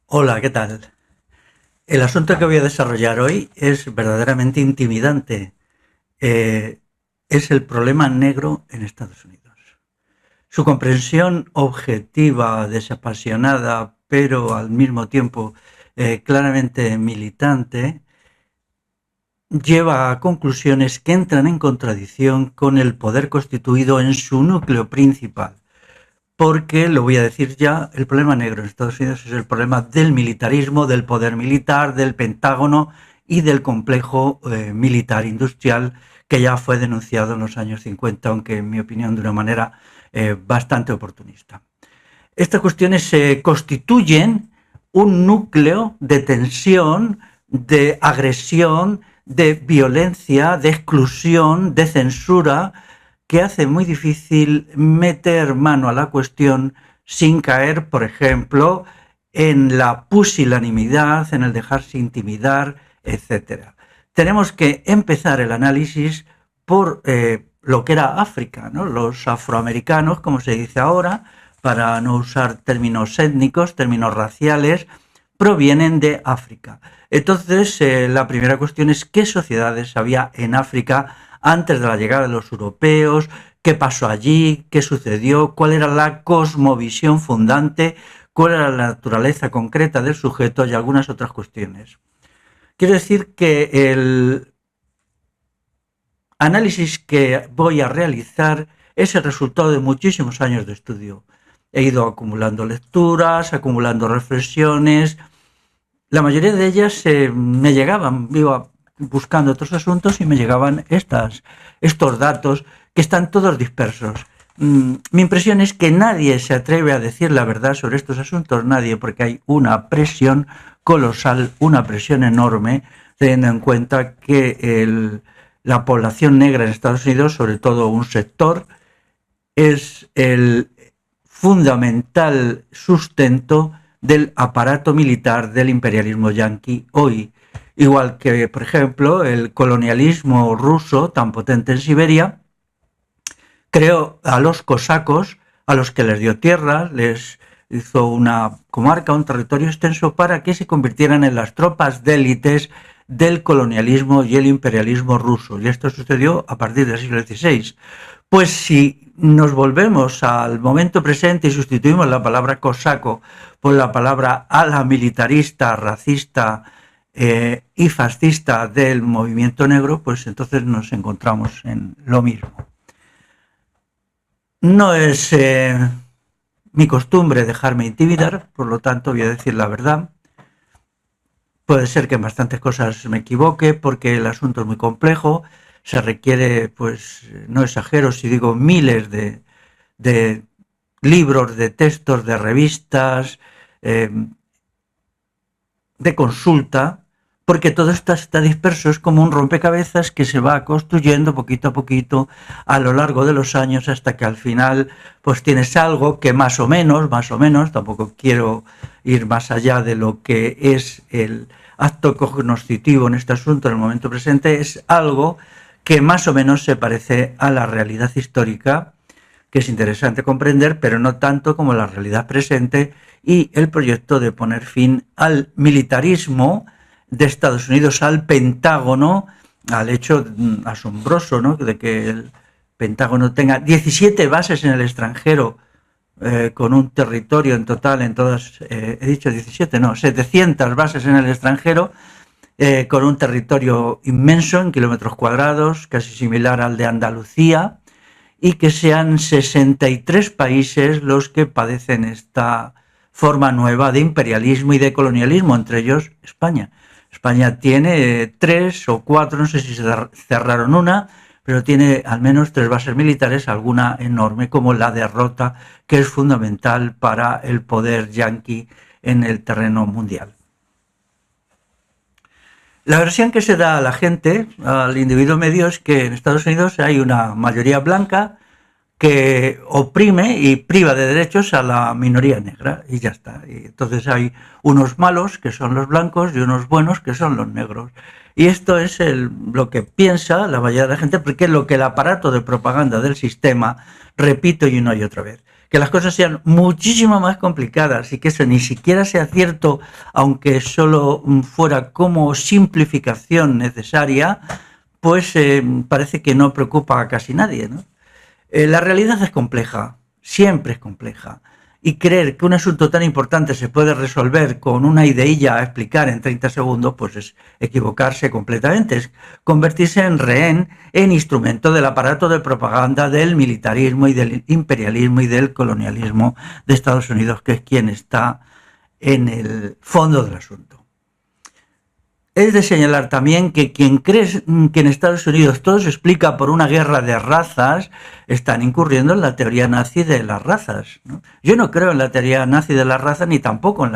Hola, ¿qué tal? El asunto que voy a desarrollar hoy es verdaderamente intimidante. Eh, es el problema negro en Estados Unidos. Su comprensión objetiva, desapasionada, pero al mismo tiempo claramente militante, lleva a conclusiones que entran en contradicción con el poder constituido en su núcleo principal. Porque, lo voy a decir ya, el problema negro en Estados Unidos es el problema del militarismo, del poder militar, del Pentágono y del complejo militar industrial que ya fue denunciado en los años 50, aunque en mi opinión de una manera bastante oportunista. Estas cuestiones se constituyen un núcleo de tensión, de agresión, de violencia, de exclusión, de censura, que hace muy difícil meter mano a la cuestión sin caer, por ejemplo, en la pusilanimidad, en el dejarse intimidar, etcétera. Tenemos que empezar el análisis por lo que era África, ¿no? Los afroamericanos, como se dice ahora, para no usar términos étnicos, términos raciales, provienen de África. Entonces, la primera cuestión es qué sociedades había en África antes de la llegada de los europeos, qué pasó allí, qué sucedió, cuál era la cosmovisión fundante, cuál era la naturaleza concreta del sujeto y algunas otras cuestiones. Quiero decir que el análisis que voy a realizar es el resultado de muchísimos años de estudio. He ido acumulando lecturas, acumulando reflexiones. La mayoría de ellas me llegaban, iba buscando otros asuntos y me llegaban estos datos que están todos dispersos. Mi impresión es que nadie se atreve a decir la verdad sobre estos asuntos, nadie, porque hay una presión colosal, una presión enorme, teniendo en cuenta que la población negra en Estados Unidos, sobre todo un sector, es el fundamental sustento del aparato militar del imperialismo yanqui hoy. Igual que, por ejemplo, el colonialismo ruso, tan potente en Siberia, creó a los cosacos, a los que les dio tierra, les hizo una comarca, un territorio extenso para que se convirtieran en las tropas de élites del colonialismo y el imperialismo ruso. Y esto sucedió a partir del siglo XVI. Pues si nos volvemos al momento presente y sustituimos la palabra cosaco por la palabra ala militarista, racista y fascista del movimiento negro, pues entonces nos encontramos en lo mismo. No es mi costumbre dejarme intimidar, por lo tanto voy a decir la verdad. Puede ser que en bastantes cosas me equivoque porque el asunto es muy complejo, se requiere, pues, no exagero si digo miles de libros, de textos, de revistas, de consulta, porque todo esto está disperso, es como un rompecabezas que se va construyendo poquito a poquito a lo largo de los años hasta que al final pues tienes algo que más o menos, tampoco quiero ir más allá de lo que es el acto cognoscitivo en este asunto en el momento presente, es algo que más o menos se parece a la realidad histórica, que es interesante comprender, pero no tanto como la realidad presente y el proyecto de poner fin al militarismo de Estados Unidos, al Pentágono, al hecho asombroso, ¿no?, de que el Pentágono tenga 17 bases en el extranjero, con un territorio en total, en todas, he dicho 17, no, 700 bases en el extranjero, con un territorio inmenso en kilómetros cuadrados, casi similar al de Andalucía, y que sean 63 países los que padecen esta forma nueva de imperialismo y de colonialismo, entre ellos España. España tiene 3 o 4, no sé si se cerraron una, pero tiene al menos 3 bases militares, alguna enorme, como la de Rota, que es fundamental para el poder yanqui en el terreno mundial. La versión que se da a la gente, al individuo medio, es que en Estados Unidos hay una mayoría blanca que oprime y priva de derechos a la minoría negra y ya está. Y entonces hay unos malos que son los blancos y unos buenos que son los negros. Y esto es lo que piensa la mayoría de la gente, porque es lo que el aparato de propaganda del sistema repite y una y otra vez. que las cosas sean muchísimo más complicadas y que eso ni siquiera sea cierto, aunque solo fuera como simplificación necesaria, pues parece que no preocupa a casi nadie, ¿no? La realidad es compleja, siempre es compleja. Y creer que un asunto tan importante se puede resolver con una ideilla a explicar en 30 segundos, pues es equivocarse completamente, es convertirse en rehén, en instrumento del aparato de propaganda del militarismo y del imperialismo y del colonialismo de Estados Unidos, que es quien está en el fondo del asunto. Es de señalar también que quien cree que en Estados Unidos todo se explica por una guerra de razas, están incurriendo en la teoría nazi de las razas, ¿no? Yo no creo en la teoría nazi de las razas ni tampoco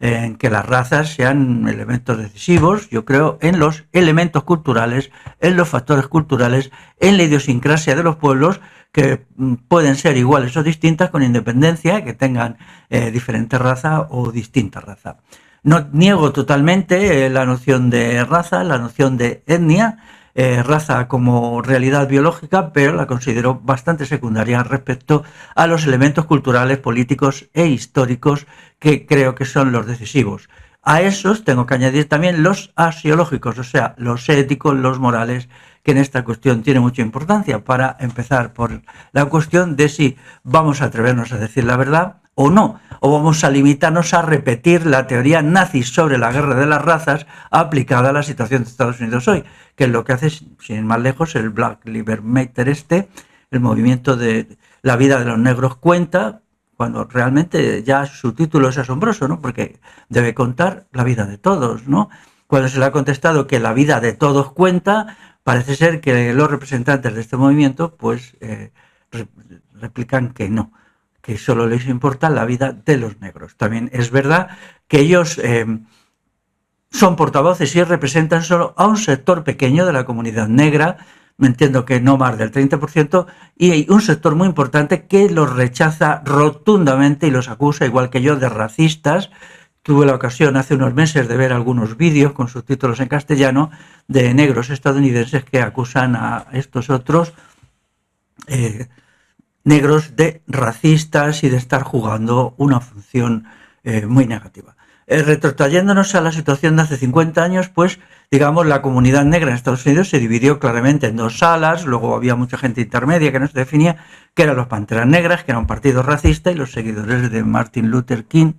en que las razas sean elementos decisivos. Yo creo en los elementos culturales, en los factores culturales, en la idiosincrasia de los pueblos, que pueden ser iguales o distintas con independencia, que tengan diferente raza o distinta raza. No niego totalmente la noción de raza, la noción de etnia, raza como realidad biológica, pero la considero bastante secundaria respecto a los elementos culturales, políticos e históricos que creo que son los decisivos. A esos tengo que añadir también los axiológicos, o sea, los éticos, los morales, que en esta cuestión tiene mucha importancia, para empezar por la cuestión de si vamos a atrevernos a decir la verdad o no, o vamos a limitarnos a repetir la teoría nazi sobre la guerra de las razas aplicada a la situación de Estados Unidos hoy, que es lo que hace, sin ir más lejos, el Black Lives Matter el movimiento de la vida de los negros cuenta, cuando realmente ya su título es asombroso, ¿no? Porque debe contar la vida de todos, ¿no? Cuando se le ha contestado que la vida de todos cuenta, parece ser que los representantes de este movimiento pues replican que no, que solo les importa la vida de los negros. También es verdad que ellos son portavoces y representan solo a un sector pequeño de la comunidad negra, me entiendo que no más del 30%, y hay un sector muy importante que los rechaza rotundamente y los acusa, igual que yo, de racistas. Tuve la ocasión hace unos meses de ver algunos vídeos con subtítulos en castellano de negros estadounidenses que acusan a estos otros negros de racistas y de estar jugando una función muy negativa. Retrotrayéndonos a la situación de hace 50 años, pues digamos la comunidad negra en Estados Unidos se dividió claramente en dos alas, luego había mucha gente intermedia que no se definía, que eran los Panteras Negras, que era un partido racista, y los seguidores de Martin Luther King,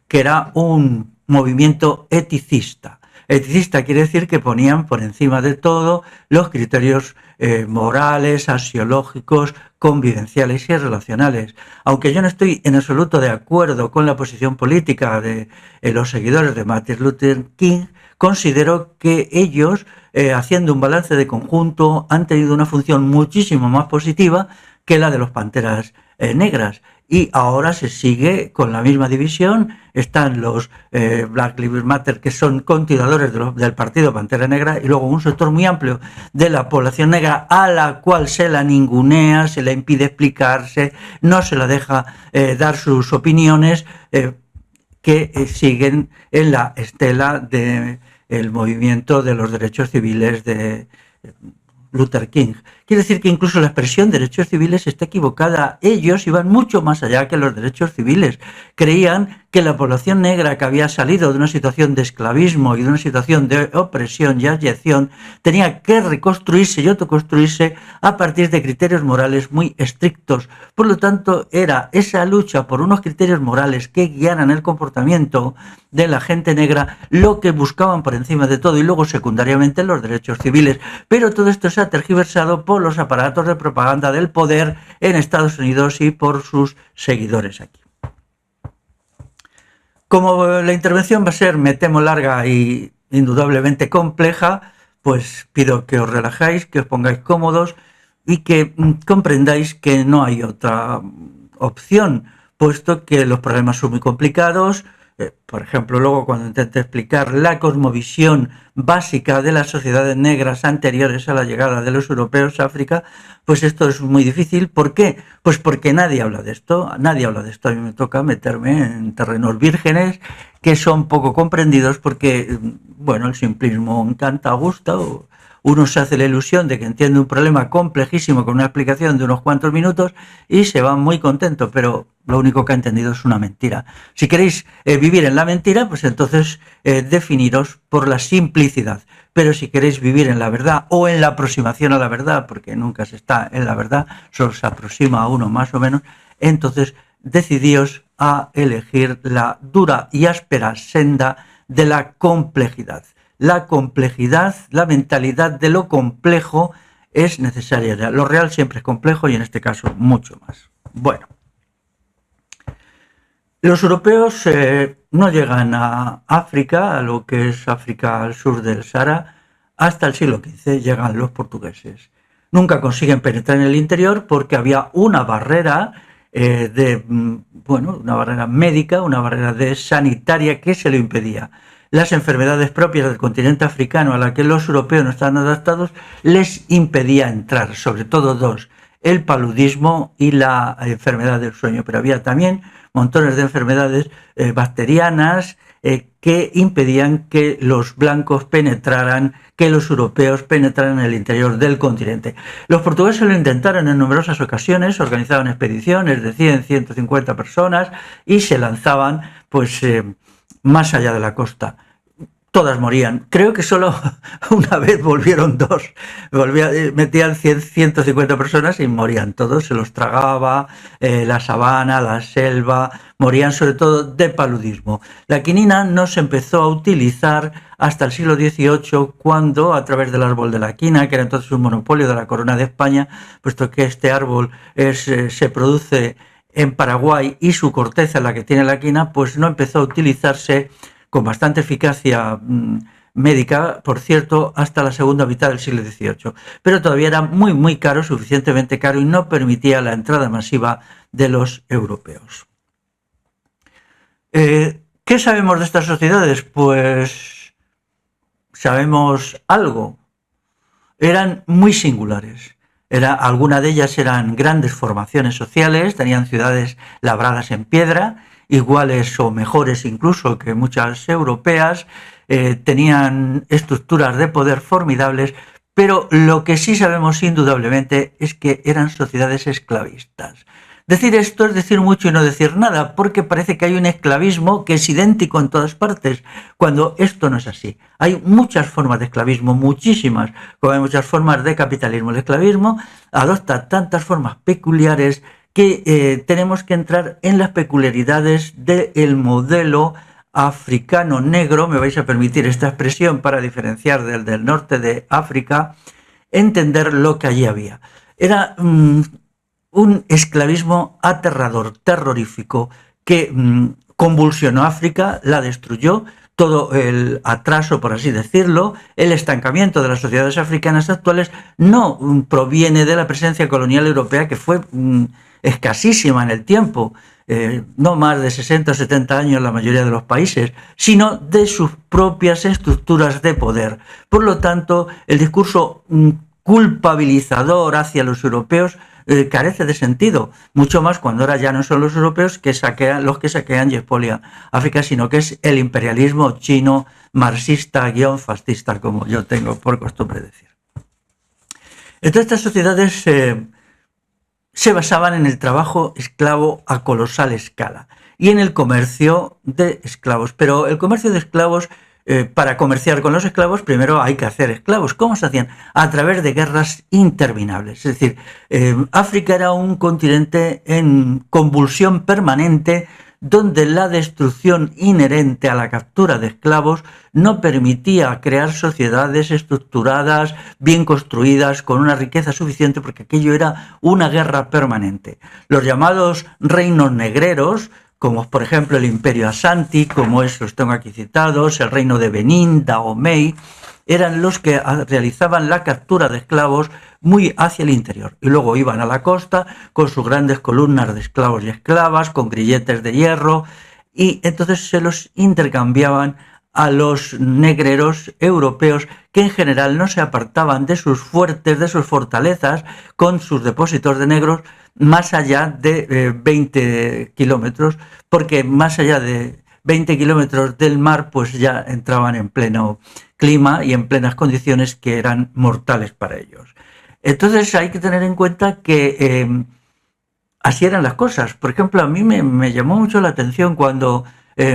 que era un movimiento eticista. Eticista quiere decir que ponían por encima de todo los criterios morales, axiológicos, convivenciales y relacionales. Aunque yo no estoy en absoluto de acuerdo con la posición política de los seguidores de Martin Luther King, considero que ellos, haciendo un balance de conjunto, han tenido una función muchísimo más positiva que la de los Panteras Negras. Y ahora se sigue con la misma división. Están los Black Lives Matter, que son continuadores del partido Pantera Negra, y luego un sector muy amplio de la población negra a la cual se la ningunea, se la impide explicarse, no se la deja dar sus opiniones, que siguen en la estela del movimiento de los derechos civiles de Luther King. Quiere decir que incluso la expresión derechos civiles está equivocada. Ellos iban mucho más allá que los derechos civiles. Creían que la población negra que había salido de una situación de esclavismo y de una situación de opresión y abyección tenía que reconstruirse y autoconstruirse a partir de criterios morales muy estrictos. Por lo tanto, era esa lucha por unos criterios morales que guiaran el comportamiento de la gente negra lo que buscaban por encima de todo, y luego secundariamente los derechos civiles. Pero todo esto se ha tergiversado por los aparatos de propaganda del poder en Estados Unidos y por sus seguidores aquí. Como la intervención va a ser, me temo, larga y indudablemente compleja, pues pido que os relajáis, que os pongáis cómodos y que comprendáis que no hay otra opción, puesto que los problemas son muy complicados. Por ejemplo, luego cuando intente explicar la cosmovisión básica de las sociedades negras anteriores a la llegada de los europeos a África, pues esto es muy difícil. ¿Por qué? Pues porque nadie habla de esto, nadie habla de esto. A mí me toca meterme en terrenos vírgenes que son poco comprendidos porque, bueno, el simplismo encanta, gusta o uno se hace la ilusión de que entiende un problema complejísimo con una explicación de unos cuantos minutos y se va muy contento, pero lo único que ha entendido es una mentira. Si queréis vivir en la mentira, pues entonces definiros por la simplicidad. Pero si queréis vivir en la verdad o en la aproximación a la verdad, porque nunca se está en la verdad, solo se aproxima a uno más o menos, entonces decidíos a elegir la dura y áspera senda de la complejidad. La complejidad, la mentalidad de lo complejo es necesaria. Lo real siempre es complejo y en este caso mucho más. Bueno, los europeos no llegan a África, a lo que es África al sur del Sahara, hasta el siglo XV llegan los portugueses. Nunca consiguen penetrar en el interior porque había una barrera una barrera médica, una barrera sanitaria que se lo impedía. Las enfermedades propias del continente africano a la que los europeos no estaban adaptados les impedía entrar, sobre todo dos, el paludismo y la enfermedad del sueño, pero había también montones de enfermedades bacterianas que impedían que los blancos penetraran, que los europeos penetraran en el interior del continente. Los portugueses lo intentaron en numerosas ocasiones, organizaban expediciones de 100, 150 personas y se lanzaban más allá de la costa. Todas morían. Creo que solo una vez volvieron dos. Metían 100, 150 personas y morían todos. Se los tragaba la sabana, la selva. Morían sobre todo de paludismo. La quinina no se empezó a utilizar hasta el siglo XVIII, cuando a través del árbol de la quina, que era entonces un monopolio de la corona de España, puesto que este árbol se produce en Paraguay y su corteza, la que tiene la quina, pues no empezó a utilizarse con bastante eficacia médica, por cierto, hasta la segunda mitad del siglo XVIII. Pero todavía era muy, muy caro, suficientemente caro, y no permitía la entrada masiva de los europeos. ¿Qué sabemos de estas sociedades? Pues sabemos algo. Eran muy singulares. Algunas de ellas eran grandes formaciones sociales, tenían ciudades labradas en piedra, iguales o mejores incluso que muchas europeas, tenían estructuras de poder formidables, pero lo que sí sabemos indudablemente es que eran sociedades esclavistas. Decir esto es decir mucho y no decir nada, porque parece que hay un esclavismo que es idéntico en todas partes, cuando esto no es así. Hay muchas formas de esclavismo, muchísimas, como hay muchas formas de capitalismo. El esclavismo adopta tantas formas peculiares que tenemos que entrar en las peculiaridades del modelo africano negro, me vais a permitir esta expresión para diferenciar del norte de África, entender lo que allí había. Era un esclavismo aterrador, terrorífico, que convulsionó África, la destruyó. Todo el atraso, por así decirlo, el estancamiento de las sociedades africanas actuales no proviene de la presencia colonial europea, que fue escasísima en el tiempo, no más de 60 o 70 años en la mayoría de los países, sino de sus propias estructuras de poder. Por lo tanto, el discurso culpabilizador hacia los europeos carece de sentido, mucho más cuando ahora ya no son los europeos los que saquean y expolian África, sino que es el imperialismo chino marxista-fascista, como yo tengo por costumbre decir. Entonces, estas sociedades se basaban en el trabajo esclavo a colosal escala y en el comercio de esclavos, pero el comercio de esclavos, para comerciar con los esclavos, primero hay que hacer esclavos. ¿Cómo se hacían? A través de guerras interminables. Es decir, África era un continente en convulsión permanente, donde la destrucción inherente a la captura de esclavos no permitía crear sociedades estructuradas, bien construidas, con una riqueza suficiente, porque aquello era una guerra permanente. Los llamados reinos negreros, como por ejemplo el Imperio Asanti, como los tengo aquí citados, el reino de Benín, Dahomey, eran los que realizaban la captura de esclavos muy hacia el interior. Y luego iban a la costa con sus grandes columnas de esclavos y esclavas, con grilletes de hierro, y entonces se los intercambiaban a los negreros europeos, que en general no se apartaban de sus fuertes, de sus fortalezas, con sus depósitos de negros, más allá de 20 kilómetros, porque más allá de 20 kilómetros del mar, pues ya entraban en pleno clima y en plenas condiciones que eran mortales para ellos. Entonces hay que tener en cuenta que así eran las cosas. Por ejemplo, a mí me llamó mucho la atención cuando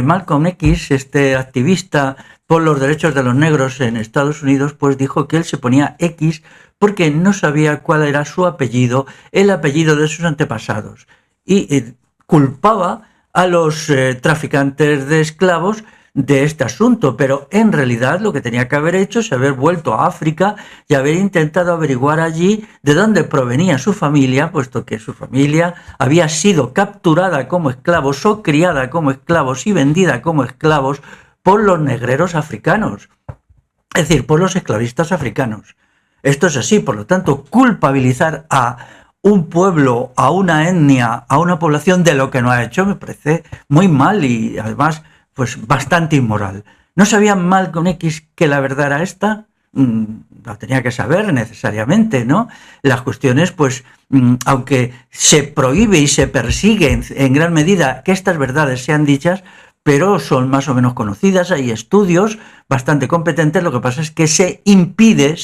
Malcolm X, este activista por los derechos de los negros en Estados Unidos, pues dijo que él se ponía X porque no sabía cuál era su apellido, el apellido de sus antepasados. Y culpaba a los traficantes de esclavos de este asunto, pero en realidad lo que tenía que haber hecho es haber vuelto a África y haber intentado averiguar allí de dónde provenía su familia, puesto que su familia había sido capturada como esclavos o criada como esclavos y vendida como esclavos por los negreros africanos, es decir, por los esclavistas africanos. Esto es así, por lo tanto, culpabilizar a un pueblo, a una etnia, a una población de lo que no ha hecho me parece muy mal y además pues bastante inmoral. ¿No sabían Malcolm X que la verdad era esta? La tenía que saber necesariamente, ¿no? Las cuestiones, pues, aunque se prohíbe y se persigue en gran medida que estas verdades sean dichas, pero son más o menos conocidas, hay estudios bastante competentes, lo que pasa es que se impide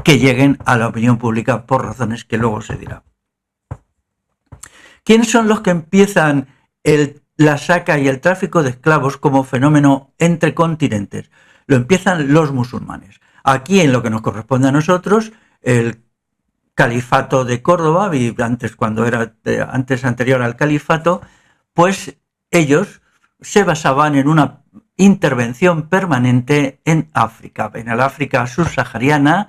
que lleguen a la opinión pública por razones que luego se dirá. ¿Quiénes son los que empiezan la saca y el tráfico de esclavos como fenómeno entre continentes? Lo empiezan los musulmanes. Aquí, en lo que nos corresponde a nosotros, el califato de Córdoba, y antes, cuando era antes anterior al califato, pues ellos se basaban en una intervención permanente en África, en el África subsahariana,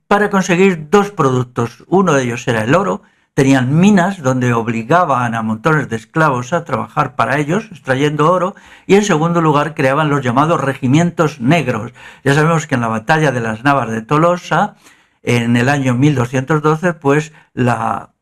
para conseguir dos productos. Uno de ellos era el oro. Tenían minas donde obligaban a montones de esclavos a trabajar para ellos, extrayendo oro, y en segundo lugar creaban los llamados regimientos negros. Ya sabemos que en la batalla de las Navas de Tolosa, en el año 1212, pues la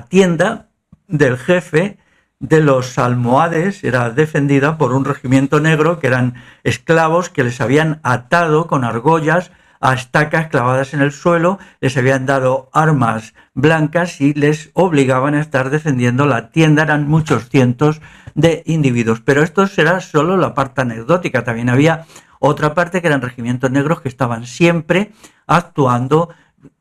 tienda del jefe de los almohades era defendida por un regimiento negro, que eran esclavos que les habían atado con argollas a estacas clavadas en el suelo, les habían dado armas blancas y les obligaban a estar defendiendo la tienda. Eran muchos cientos de individuos, pero esto será solo la parte anecdótica. También había otra parte que eran regimientos negros que estaban siempre actuando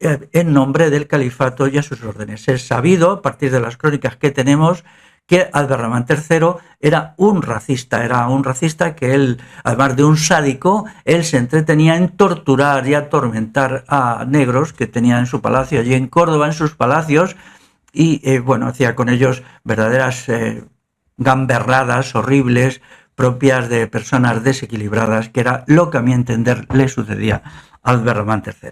en nombre del califato y a sus órdenes. Es sabido, a partir de las crónicas que tenemos, que Abderramán III era un racista que él, además de un sádico, él se entretenía en torturar y atormentar a negros que tenía en su palacio allí en Córdoba, en sus palacios, y bueno, hacía con ellos verdaderas gamberradas horribles propias de personas desequilibradas, que era lo que a mi entender le sucedía a Abderramán III.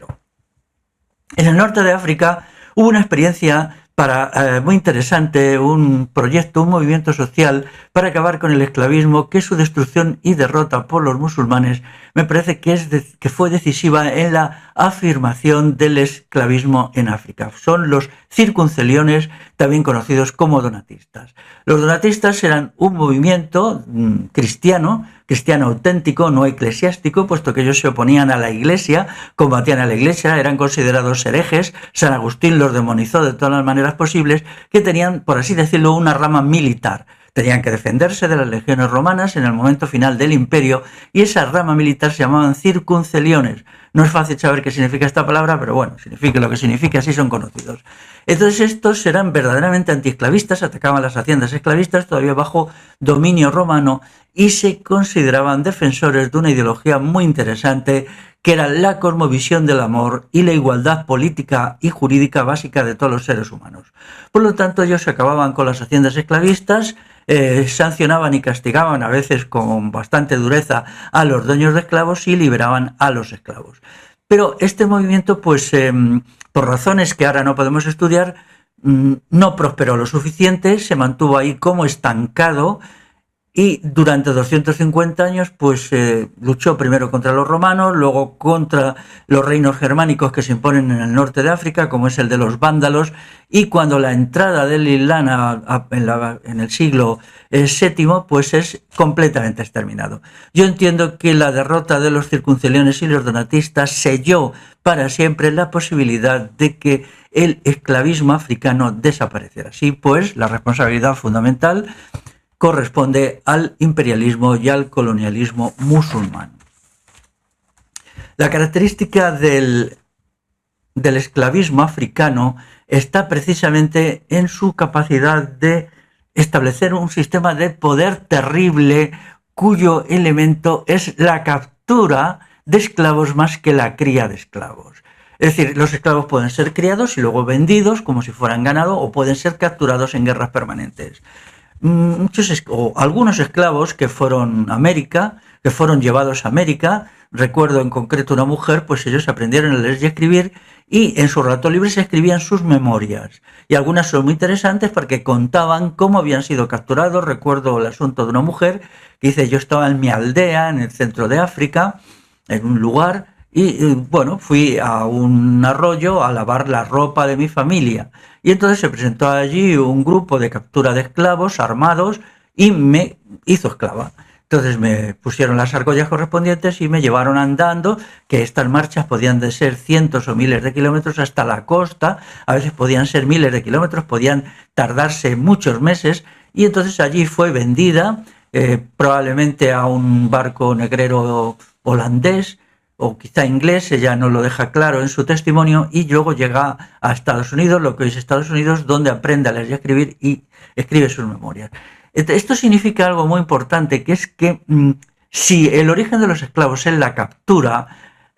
En el norte de África hubo una experiencia muy interesante, un proyecto, un movimiento social para acabar con el esclavismo, que su destrucción y derrota por los musulmanes me parece que fue decisiva en la afirmación del esclavismo en África. Son los circunceliones, también conocidos como donatistas. Los donatistas eran un movimiento cristiano auténtico, no eclesiástico, puesto que ellos se oponían a la Iglesia, combatían a la Iglesia, eran considerados herejes. San Agustín los demonizó de todas las maneras posibles, que tenían, por así decirlo, una rama militar. Tenían que defenderse de las legiones romanas en el momento final del imperio, y esa rama militar se llamaban circunceliones. No es fácil saber qué significa esta palabra, pero bueno, significa lo que significa, así son conocidos. Entonces estos eran verdaderamente antiesclavistas, atacaban las haciendas esclavistas todavía bajo dominio romano, y se consideraban defensores de una ideología muy interesante, que era la cosmovisión del amor y la igualdad política y jurídica básica de todos los seres humanos. Por lo tanto, ellos acababan con las haciendas esclavistas, sancionaban y castigaban a veces con bastante dureza a los dueños de esclavos y liberaban a los esclavos. Pero este movimiento, pues por razones que ahora no podemos estudiar, no prosperó lo suficiente, se mantuvo ahí como estancado, y durante 250 años pues luchó primero contra los romanos, luego contra los reinos germánicos que se imponen en el norte de África, como es el de los vándalos, y cuando la entrada del Islam en el siglo VII pues es completamente exterminado. Yo entiendo que la derrota de los circunceliones y los donatistas selló para siempre la posibilidad de que el esclavismo africano desapareciera. Así pues, la responsabilidad fundamental corresponde al imperialismo y al colonialismo musulmán. La característica del esclavismo africano está precisamente en su capacidad de establecer un sistema de poder terrible cuyo elemento es la captura de esclavos más que la cría de esclavos. Es decir, los esclavos pueden ser criados y luego vendidos como si fueran ganado, o pueden ser capturados en guerras permanentes. Algunos esclavos que fueron a América, que fueron llevados a América, recuerdo en concreto una mujer, pues ellos aprendieron a leer y a escribir, y en su rato libre se escribían sus memorias. Y algunas son muy interesantes porque contaban cómo habían sido capturados. Recuerdo el asunto de una mujer que dice: yo estaba en mi aldea, en el centro de África, en un lugar, y bueno, fui a un arroyo a lavar la ropa de mi familia. Y entonces se presentó allí un grupo de captura de esclavos armados y me hizo esclava. Entonces me pusieron las argollas correspondientes y me llevaron andando, que estas marchas podían de ser cientos o miles de kilómetros hasta la costa, a veces podían ser miles de kilómetros, podían tardarse muchos meses, y entonces allí fue vendida probablemente a un barco negrero holandés, o quizá inglés, ella no lo deja claro en su testimonio, y luego llega a Estados Unidos, lo que hoy es Estados Unidos, donde aprende a leer y a escribir y escribe sus memorias. Esto significa algo muy importante, que es que si el origen de los esclavos es la captura,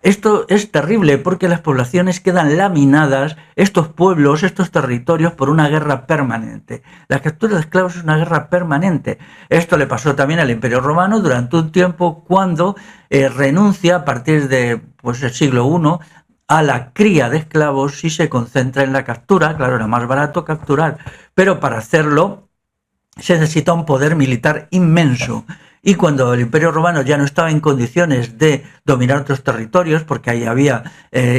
esto es terrible porque las poblaciones quedan laminadas, estos pueblos, estos territorios, por una guerra permanente. La captura de esclavos es una guerra permanente. Esto le pasó también al Imperio Romano durante un tiempo, cuando renuncia a partir de el siglo I a la cría de esclavos y se concentra en la captura. Claro, era más barato capturar, pero para hacerlo se necesita un poder militar inmenso. Y cuando el Imperio Romano ya no estaba en condiciones de dominar otros territorios, porque ahí había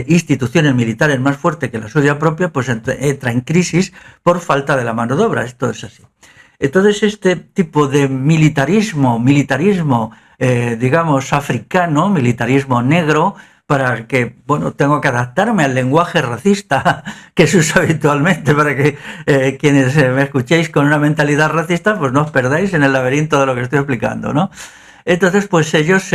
instituciones militares más fuertes que la suya propia, pues entra en crisis por falta de la mano de obra. Esto es así. Entonces, este tipo de militarismo, digamos, africano, militarismo negro, para que, tengo que adaptarme al lenguaje racista que se usa habitualmente, para que quienes me escuchéis con una mentalidad racista, pues no os perdáis en el laberinto de lo que estoy explicando, ¿no? Entonces, pues ellos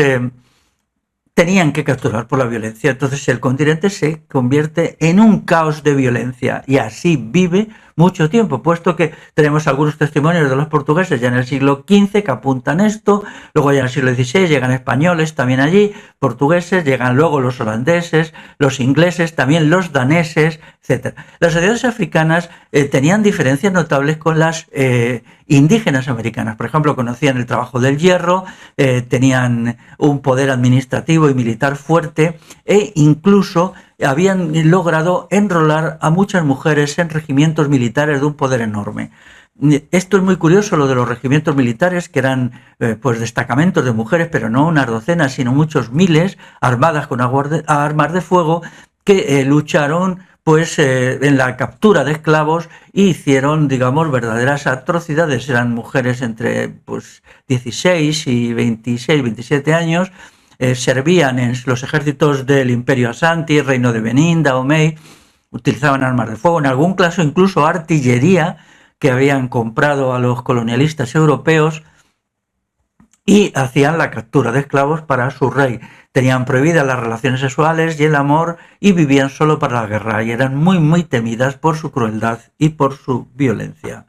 tenían que capturar por la violencia. Entonces el continente se convierte en un caos de violencia, y así vive mucho tiempo, puesto que tenemos algunos testimonios de los portugueses ya en el siglo XV que apuntan esto. Luego ya en el siglo XVI llegan españoles también allí, portugueses, llegan luego los holandeses, los ingleses, también los daneses, etc. Las sociedades africanas tenían diferencias notables con las indígenas americanas. Por ejemplo, conocían el trabajo del hierro, tenían un poder administrativo y militar fuerte, e incluso habían logrado enrolar a muchas mujeres en regimientos militares de un poder enorme. Esto es muy curioso, lo de los regimientos militares, que eran destacamentos de mujeres, pero no unas docenas, sino muchos miles, armadas con armas de fuego, que lucharon en la captura de esclavos y hicieron, digamos, verdaderas atrocidades. Eran mujeres entre 16 y 26, 27 años, servían en los ejércitos del Imperio Asanti, Reino de Benín, Dahomey, utilizaban armas de fuego, en algún caso incluso artillería que habían comprado a los colonialistas europeos, y hacían la captura de esclavos para su rey. Tenían prohibidas las relaciones sexuales y el amor, y vivían solo para la guerra, y eran muy, muy temidas por su crueldad y por su violencia.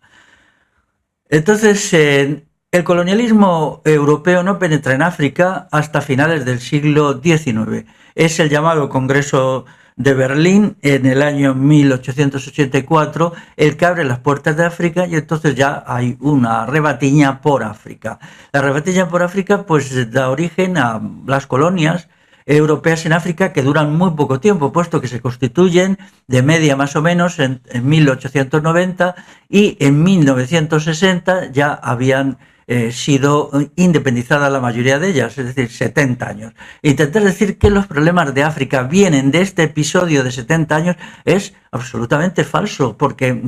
Entonces, el colonialismo europeo no penetra en África hasta finales del siglo XIX. Es el llamado Congreso de Berlín en el año 1884 el que abre las puertas de África, y entonces ya hay una rebatiña por África. La rebatiña por África da origen a las colonias europeas en África, que duran muy poco tiempo, puesto que se constituyen de media más o menos en 1890, y en 1960 ya habían sido independizadas la mayoría de ellas, es decir, 70 años. Intentar decir que los problemas de África vienen de este episodio de 70 años es absolutamente falso, porque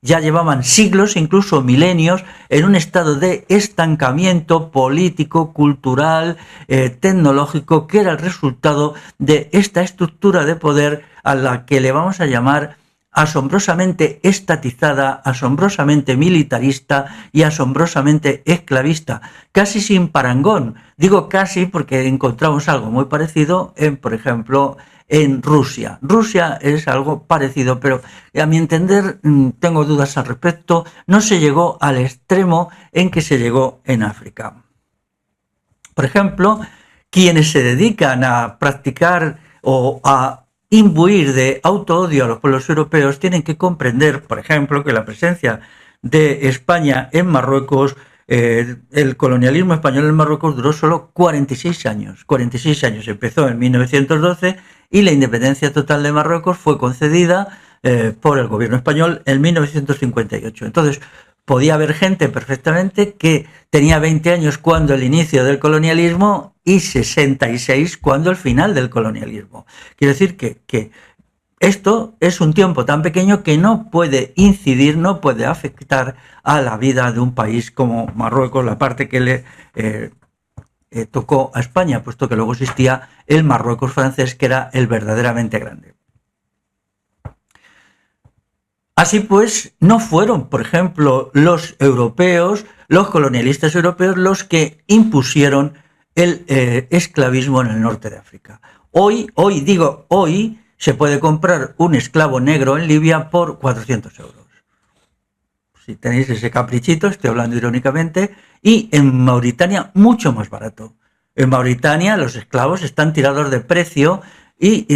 ya llevaban siglos, incluso milenios, en un estado de estancamiento político, cultural, tecnológico, que era el resultado de esta estructura de poder a la que le vamos a llamar asombrosamente estatizada, asombrosamente militarista y asombrosamente esclavista, casi sin parangón. Digo casi porque encontramos algo muy parecido en, por ejemplo, en Rusia. Rusia es algo parecido, pero a mi entender tengo dudas al respecto. No se llegó al extremo en que se llegó en África. Por ejemplo, quienes se dedican a practicar o a imbuir de autoodio a los pueblos europeos tienen que comprender, por ejemplo, que la presencia de España en Marruecos, el colonialismo español en Marruecos duró solo 46 años. 46 años, empezó en 1912 y la independencia total de Marruecos fue concedida por el gobierno español en 1958. Entonces, podía haber gente perfectamente que tenía 20 años cuando el inicio del colonialismo y 66 cuando el final del colonialismo. Quiero decir que esto es un tiempo tan pequeño que no puede incidir, no puede afectar a la vida de un país como Marruecos, la parte que le tocó a España, puesto que luego existía el Marruecos francés, que era el verdaderamente grande. Así pues, no fueron, por ejemplo, los europeos, los colonialistas europeos, los que impusieron el esclavismo en el norte de África. Hoy, se puede comprar un esclavo negro en Libia por 400 euros. Si tenéis ese caprichito, estoy hablando irónicamente, y en Mauritania mucho más barato. En Mauritania los esclavos están tirados de precio y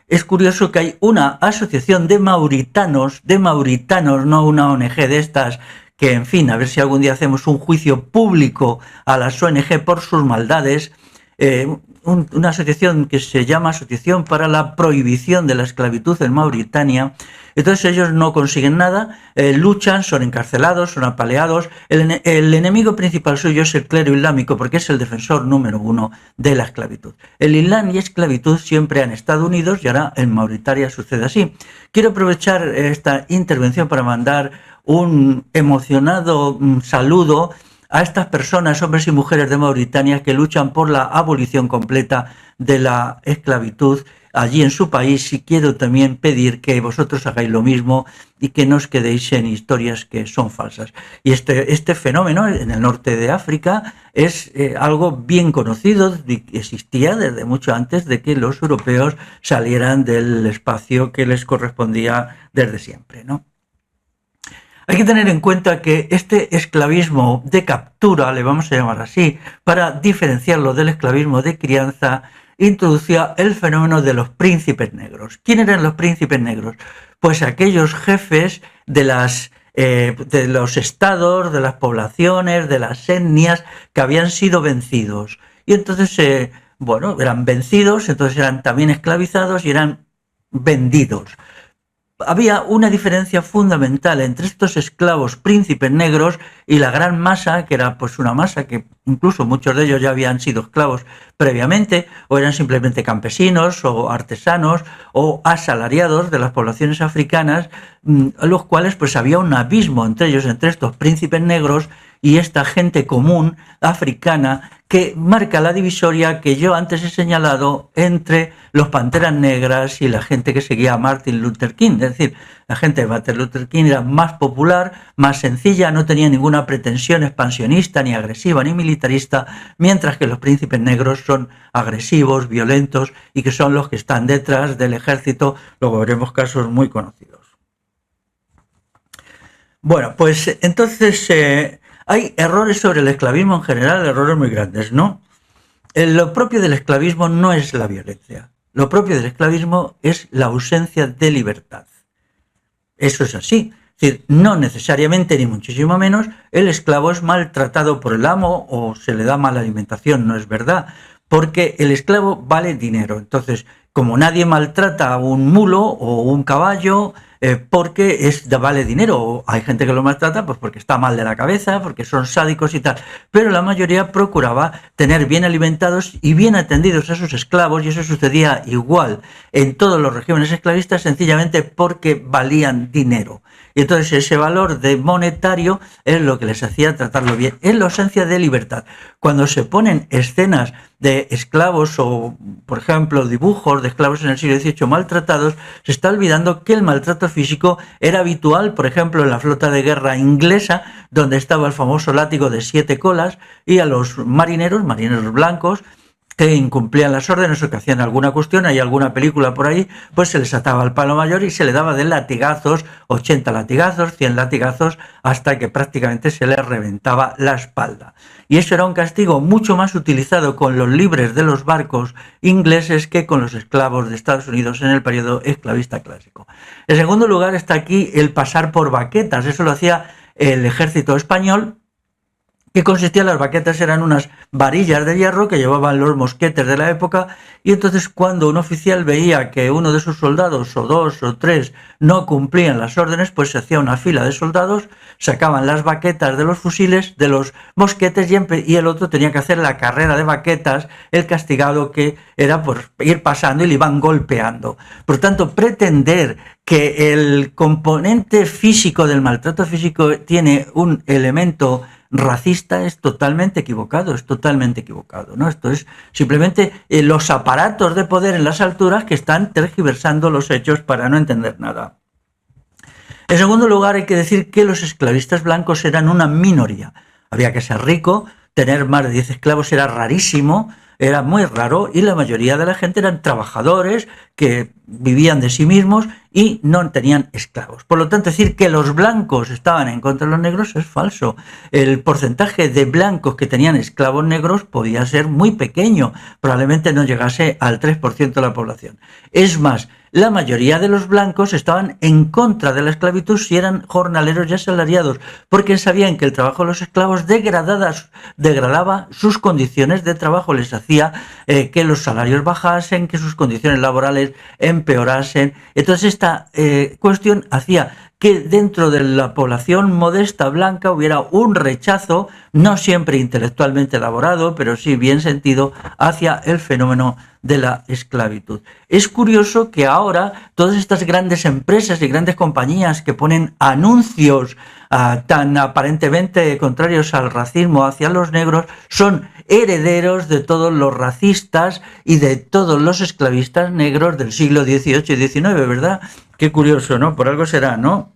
es curioso que hay una asociación de mauritanos, no una ONG de estas, que en fin, a ver si algún día hacemos un juicio público a las ONG por sus maldades, una asociación que se llama Asociación para la Prohibición de la Esclavitud en Mauritania. Entonces ellos no consiguen nada, luchan, son encarcelados, son apaleados. El enemigo principal suyo es el clero islámico, porque es el defensor número uno de la esclavitud. El Islam y esclavitud siempre han estado unidos y ahora en Mauritania sucede así. Quiero aprovechar esta intervención para mandar un emocionado saludo a estas personas, hombres y mujeres de Mauritania, que luchan por la abolición completa de la esclavitud allí en su país, y quiero también pedir que vosotros hagáis lo mismo y que no os quedéis en historias que son falsas. Y este fenómeno en el norte de África es algo bien conocido, existía desde mucho antes de que los europeos salieran del espacio que les correspondía desde siempre, ¿no? Hay que tener en cuenta que este esclavismo de captura, le vamos a llamar así, para diferenciarlo del esclavismo de crianza, introducía el fenómeno de los príncipes negros. ¿Quién eran los príncipes negros? Pues aquellos jefes de los estados, de las poblaciones, de las etnias que habían sido vencidos. Y entonces, eran vencidos, entonces eran también esclavizados y eran vendidos. Había una diferencia fundamental entre estos esclavos príncipes negros y la gran masa, que era pues una masa que incluso muchos de ellos ya habían sido esclavos previamente, o eran simplemente campesinos o artesanos o asalariados de las poblaciones africanas, los cuales pues había un abismo entre ellos, entre estos príncipes negros y esta gente común africana, que marca la divisoria que yo antes he señalado entre los Panteras Negras y la gente que seguía a Martin Luther King. Es decir, la gente de Martin Luther King era más popular, más sencilla, no tenía ninguna pretensión expansionista, ni agresiva, ni militarista, mientras que los príncipes negros son agresivos, violentos, y que son los que están detrás del ejército. Luego veremos casos muy conocidos. Bueno, pues entonces hay errores sobre el esclavismo en general, errores muy grandes, ¿no? Lo propio del esclavismo no es la violencia. Lo propio del esclavismo es la ausencia de libertad. Eso es así. Es decir, no necesariamente, ni muchísimo menos, el esclavo es maltratado por el amo o se le da mala alimentación, no es verdad, porque el esclavo vale dinero. Entonces, como nadie maltrata a un mulo o un caballo, porque vale dinero. Hay gente que lo maltrata pues porque está mal de la cabeza, porque son sádicos y tal. Pero la mayoría procuraba tener bien alimentados y bien atendidos a sus esclavos, y eso sucedía igual en todos los regímenes esclavistas, sencillamente porque valían dinero. Y entonces ese valor de monetario es lo que les hacía tratarlo bien. Es la ausencia de libertad. Cuando se ponen escenas de esclavos o, por ejemplo, dibujos de esclavos en el siglo XVIII maltratados, se está olvidando que el maltrato físico era habitual, por ejemplo, en la flota de guerra inglesa, donde estaba el famoso látigo de 7 colas, y a los marineros blancos, que incumplían las órdenes o que hacían alguna cuestión, hay alguna película por ahí, pues se les ataba al palo mayor y se le daba de latigazos, 80 latigazos, 100 latigazos, hasta que prácticamente se les reventaba la espalda. Y eso era un castigo mucho más utilizado con los libres de los barcos ingleses que con los esclavos de Estados Unidos en el periodo esclavista clásico. En segundo lugar está aquí el pasar por baquetas, eso lo hacía el ejército español, que consistía, las baquetas eran unas varillas de hierro que llevaban los mosquetes de la época, y entonces cuando un oficial veía que uno de sus soldados, o 2 o 3, no cumplían las órdenes, pues se hacía una fila de soldados, sacaban las baquetas de los fusiles, de los mosquetes, y el otro tenía que hacer la carrera de baquetas, el castigado que era por ir pasando y le iban golpeando. Por tanto, pretender que el componente físico del maltrato físico tiene un elemento racista es totalmente equivocado, ¿no? Esto es simplemente los aparatos de poder en las alturas que están tergiversando los hechos para no entender nada. En segundo lugar, hay que decir que los esclavistas blancos eran una minoría. Había que ser rico, tener más de 10 esclavos era rarísimo, era muy raro, y la mayoría de la gente eran trabajadores que vivían de sí mismos y no tenían esclavos. Por lo tanto, decir que los blancos estaban en contra de los negros es falso. El porcentaje de blancos que tenían esclavos negros podía ser muy pequeño, probablemente no llegase al 3% de la población. Es más, la mayoría de los blancos estaban en contra de la esclavitud si eran jornaleros y asalariados, porque sabían que el trabajo de los esclavos degradaba sus condiciones de trabajo, les hacía que los salarios bajasen, que sus condiciones laborales empeorasen. Entonces esta cuestión hacía que dentro de la población modesta blanca hubiera un rechazo, no siempre intelectualmente elaborado, pero sí bien sentido, hacia el fenómeno de la esclavitud. Es curioso que ahora todas estas grandes empresas y grandes compañías que ponen anuncios tan aparentemente contrarios al racismo hacia los negros son herederos de todos los racistas y de todos los esclavistas negros del siglo XVIII y XIX, ¿verdad? Qué curioso, ¿no? Por algo será, ¿no?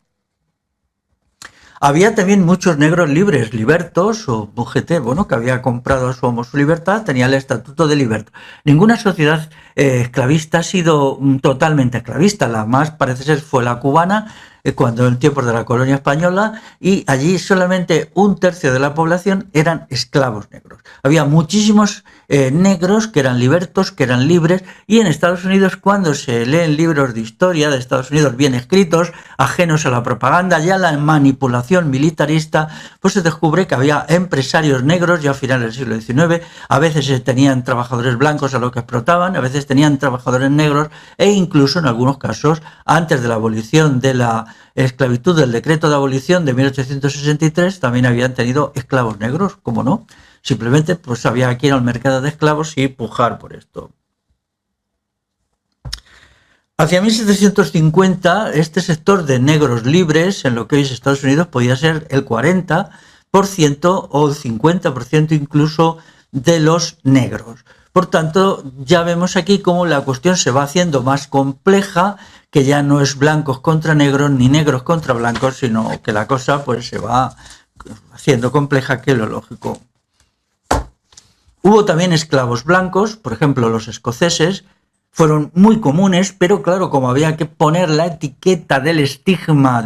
Había también muchos negros libres, libertos o UGT, bueno, que había comprado a su amo su libertad, tenía el estatuto de liberto. Ninguna sociedad esclavista ha sido totalmente esclavista, la más parece ser fue la cubana, cuando en tiempos de la colonia española, y allí solamente 1/3 de la población eran esclavos negros. Había muchísimos negros que eran libertos, que eran libres, y en Estados Unidos, cuando se leen libros de historia de Estados Unidos bien escritos, ajenos a la propaganda y a la manipulación militarista, pues se descubre que había empresarios negros ya a finales del siglo XIX, a veces tenían trabajadores blancos a los que explotaban, a veces tenían trabajadores negros, e incluso en algunos casos, antes de la abolición de la esclavitud, del decreto de abolición de 1863, también habían tenido esclavos negros, ¿cómo no? Simplemente pues había que ir al mercado de esclavos y pujar por esto. Hacia 1750, este sector de negros libres, en lo que hoy es Estados Unidos, podía ser el 40% o el 50% incluso de los negros. Por tanto, ya vemos aquí cómo la cuestión se va haciendo más compleja, que ya no es blancos contra negros ni negros contra blancos, sino que la cosa pues se va haciendo compleja, que es lo lógico. Hubo también esclavos blancos, por ejemplo los escoceses, fueron muy comunes, pero claro, como había que poner la etiqueta del estigma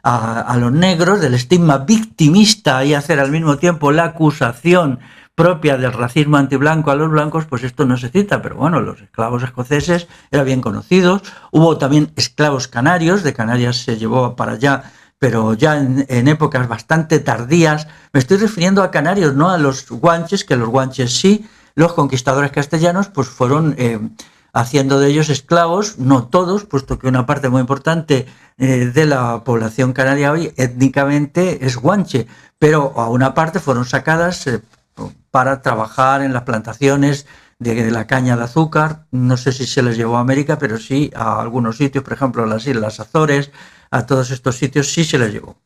a los negros, del estigma victimista, y hacer al mismo tiempo la acusación propia del racismo antiblanco a los blancos, pues esto no se cita, pero bueno, los esclavos escoceses eran bien conocidos. Hubo también esclavos canarios, de Canarias se llevó para allá, pero ya en épocas bastante tardías. Me estoy refiriendo a canarios, no a los guanches, que los guanches sí, los conquistadores castellanos pues fueron haciendo de ellos esclavos, no todos, puesto que una parte muy importante de la población canaria hoy étnicamente es guanche, pero a una parte fueron sacadas para trabajar en las plantaciones de la caña de azúcar. No sé si se les llevó a América, pero sí a algunos sitios, por ejemplo a las Islas Azores, a todos estos sitios sí se les llevó.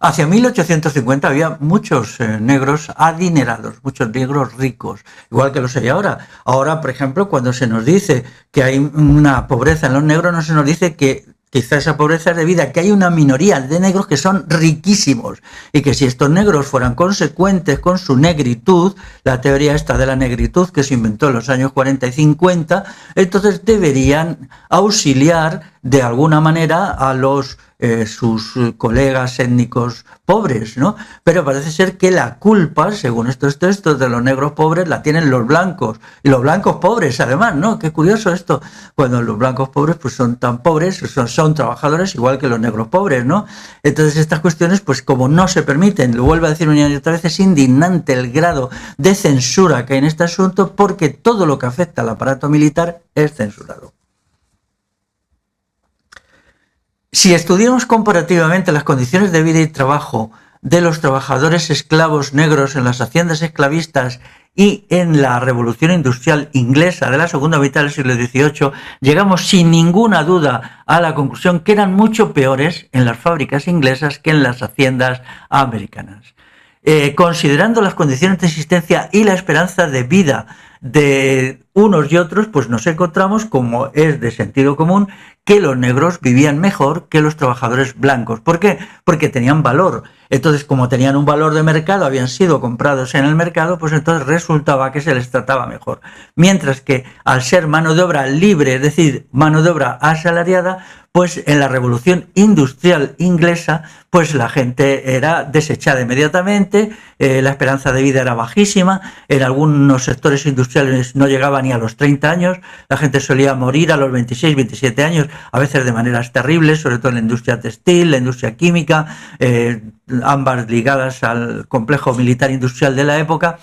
Hacia 1850 había muchos negros adinerados, muchos negros ricos, igual que los hay ahora. Ahora, por ejemplo, cuando se nos dice que hay una pobreza en los negros, no se nos dice que quizá esa pobreza es debido a que hay una minoría de negros que son riquísimos y que si estos negros fueran consecuentes con su negritud, la teoría esta de la negritud que se inventó en los años 40 y 50, entonces deberían auxiliar de alguna manera a los sus colegas étnicos pobres, ¿no? Pero parece ser que la culpa, según estos textos, de los negros pobres la tienen los blancos, y los blancos pobres además, ¿no? Qué curioso esto, cuando los blancos pobres pues son tan pobres, son trabajadores igual que los negros pobres, ¿no? Entonces estas cuestiones, pues como no se permiten, lo vuelvo a decir una y otra vez, es indignante el grado de censura que hay en este asunto, porque todo lo que afecta al aparato militar es censurado. Si estudiamos comparativamente las condiciones de vida y trabajo de los trabajadores esclavos negros en las haciendas esclavistas y en la revolución industrial inglesa de la segunda mitad del siglo XVIII, llegamos sin ninguna duda a la conclusión que eran mucho peores en las fábricas inglesas que en las haciendas americanas. Considerando las condiciones de existencia y la esperanza de vida de unos y otros, pues nos encontramos, como es de sentido común, que los negros vivían mejor que los trabajadores blancos. ¿Por qué? Porque tenían valor. Entonces, como tenían un valor de mercado, habían sido comprados en el mercado, pues entonces resultaba que se les trataba mejor. Mientras que al ser mano de obra libre, es decir, mano de obra asalariada, pues en la revolución industrial inglesa, pues la gente era desechada inmediatamente, la esperanza de vida era bajísima, en algunos sectores industriales no llegaba ni a los 30 años, la gente solía morir a los 26, 27 años, a veces de maneras terribles, sobre todo en la industria textil, la industria química, ambas ligadas al complejo militar industrial de la época.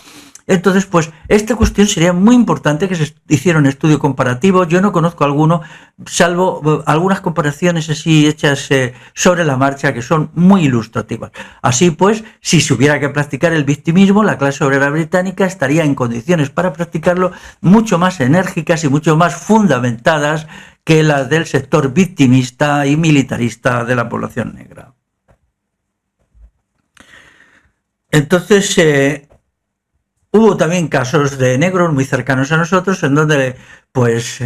Entonces, pues, esta cuestión sería muy importante que se hiciera un estudio comparativo. Yo no conozco alguno, salvo algunas comparaciones así hechas sobre la marcha que son muy ilustrativas. Así pues, si se hubiera que practicar el victimismo, la clase obrera británica estaría en condiciones para practicarlo mucho más enérgicas y mucho más fundamentadas que las del sector victimista y militarista de la población negra. Entonces, hubo también casos de negros muy cercanos a nosotros en donde pues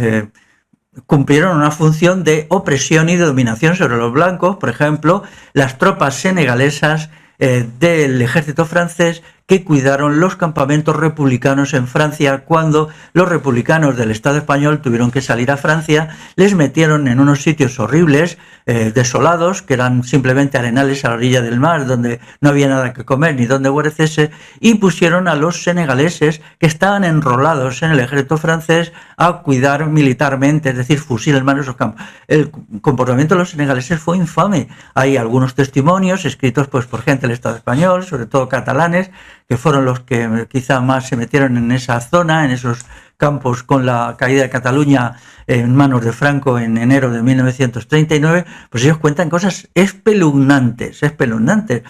cumplieron una función de opresión y de dominación sobre los blancos. Por ejemplo, las tropas senegalesas del ejército francés que cuidaron los campamentos republicanos en Francia cuando los republicanos del Estado español tuvieron que salir a Francia, les metieron en unos sitios horribles, desolados, que eran simplemente arenales a la orilla del mar, donde no había nada que comer ni donde guarecerse, y pusieron a los senegaleses que estaban enrolados en el ejército francés a cuidar militarmente, es decir, fusil en mano esos campos. El comportamiento de los senegaleses fue infame. Hay algunos testimonios escritos pues por gente del Estado español, sobre todo catalanes, que fueron los que quizá más se metieron en esa zona, en esos campos con la caída de Cataluña en manos de Franco en enero de 1939, pues ellos cuentan cosas espeluznantes, espeluznantes.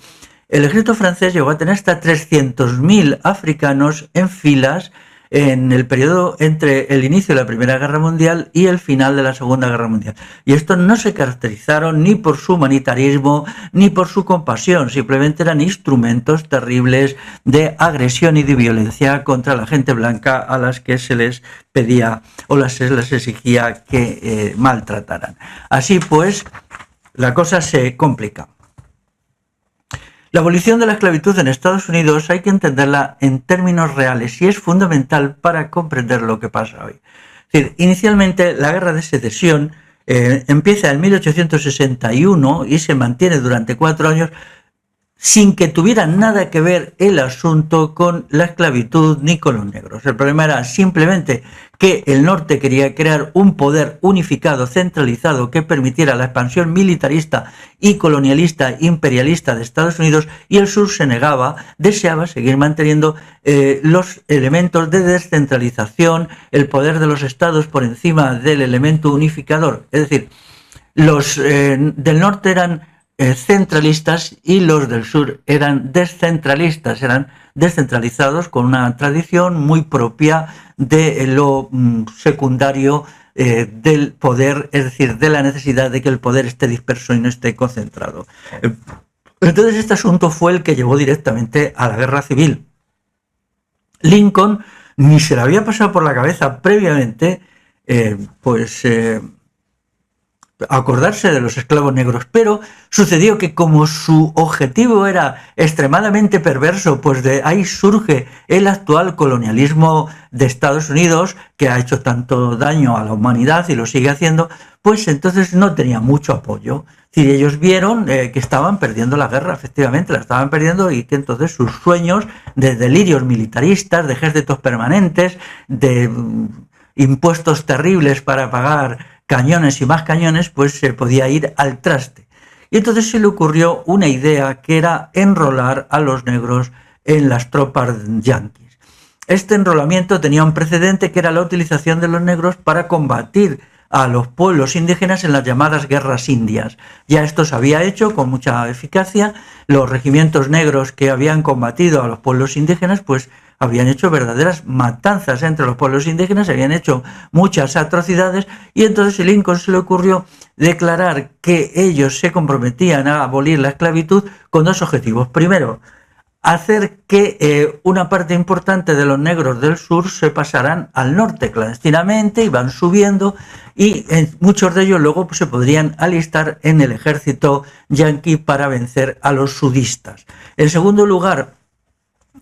El ejército francés llegó a tener hasta 300.000 africanos en filas en el periodo entre el inicio de la Primera Guerra Mundial y el final de la Segunda Guerra Mundial. Y estos no se caracterizaron ni por su humanitarismo ni por su compasión, simplemente eran instrumentos terribles de agresión y de violencia contra la gente blanca a las que se les pedía o se les exigía que maltrataran. Así pues, la cosa se complica. La abolición de la esclavitud en Estados Unidos hay que entenderla en términos reales y es fundamental para comprender lo que pasa hoy. Es decir, inicialmente la guerra de secesión empieza en 1861 y se mantiene durante 4 años sin que tuviera nada que ver el asunto con la esclavitud ni con los negros. El problema era simplemente que el norte quería crear un poder unificado, centralizado, que permitiera la expansión militarista y colonialista, imperialista de Estados Unidos, y el sur se negaba, deseaba seguir manteniendo los elementos de descentralización, el poder de los estados por encima del elemento unificador. Es decir, los del norte eran centralistas y los del sur eran descentralizados con una tradición muy propia de lo secundario del poder, es decir, de la necesidad de que el poder esté disperso y no esté concentrado. Entonces este asunto fue el que llevó directamente a la guerra civil. Lincoln ni se le había pasado por la cabeza previamente acordarse de los esclavos negros, pero sucedió que como su objetivo era extremadamente perverso, pues de ahí surge el actual colonialismo de Estados Unidos, que ha hecho tanto daño a la humanidad y lo sigue haciendo, pues entonces no tenía mucho apoyo. Es decir, ellos vieron que estaban perdiendo la guerra, efectivamente la estaban perdiendo, y que entonces sus sueños de delirios militaristas, de ejércitos permanentes, de impuestos terribles para pagar cañones y más cañones, pues se podía ir al traste. Y entonces se le ocurrió una idea, que era enrolar a los negros en las tropas yanquis. Este enrolamiento tenía un precedente, que era la utilización de los negros para combatir a los pueblos indígenas en las llamadas guerras indias. Ya esto se había hecho con mucha eficacia. Los regimientos negros que habían combatido a los pueblos indígenas, pues habían hecho verdaderas matanzas entre los pueblos indígenas, habían hecho muchas atrocidades, y entonces a Lincoln se le ocurrió declarar que ellos se comprometían a abolir la esclavitud con dos objetivos. Primero, hacer que una parte importante de los negros del sur se pasaran al norte clandestinamente, y van subiendo, y muchos de ellos luego pues, se podrían alistar en el ejército yanqui para vencer a los sudistas. En segundo lugar,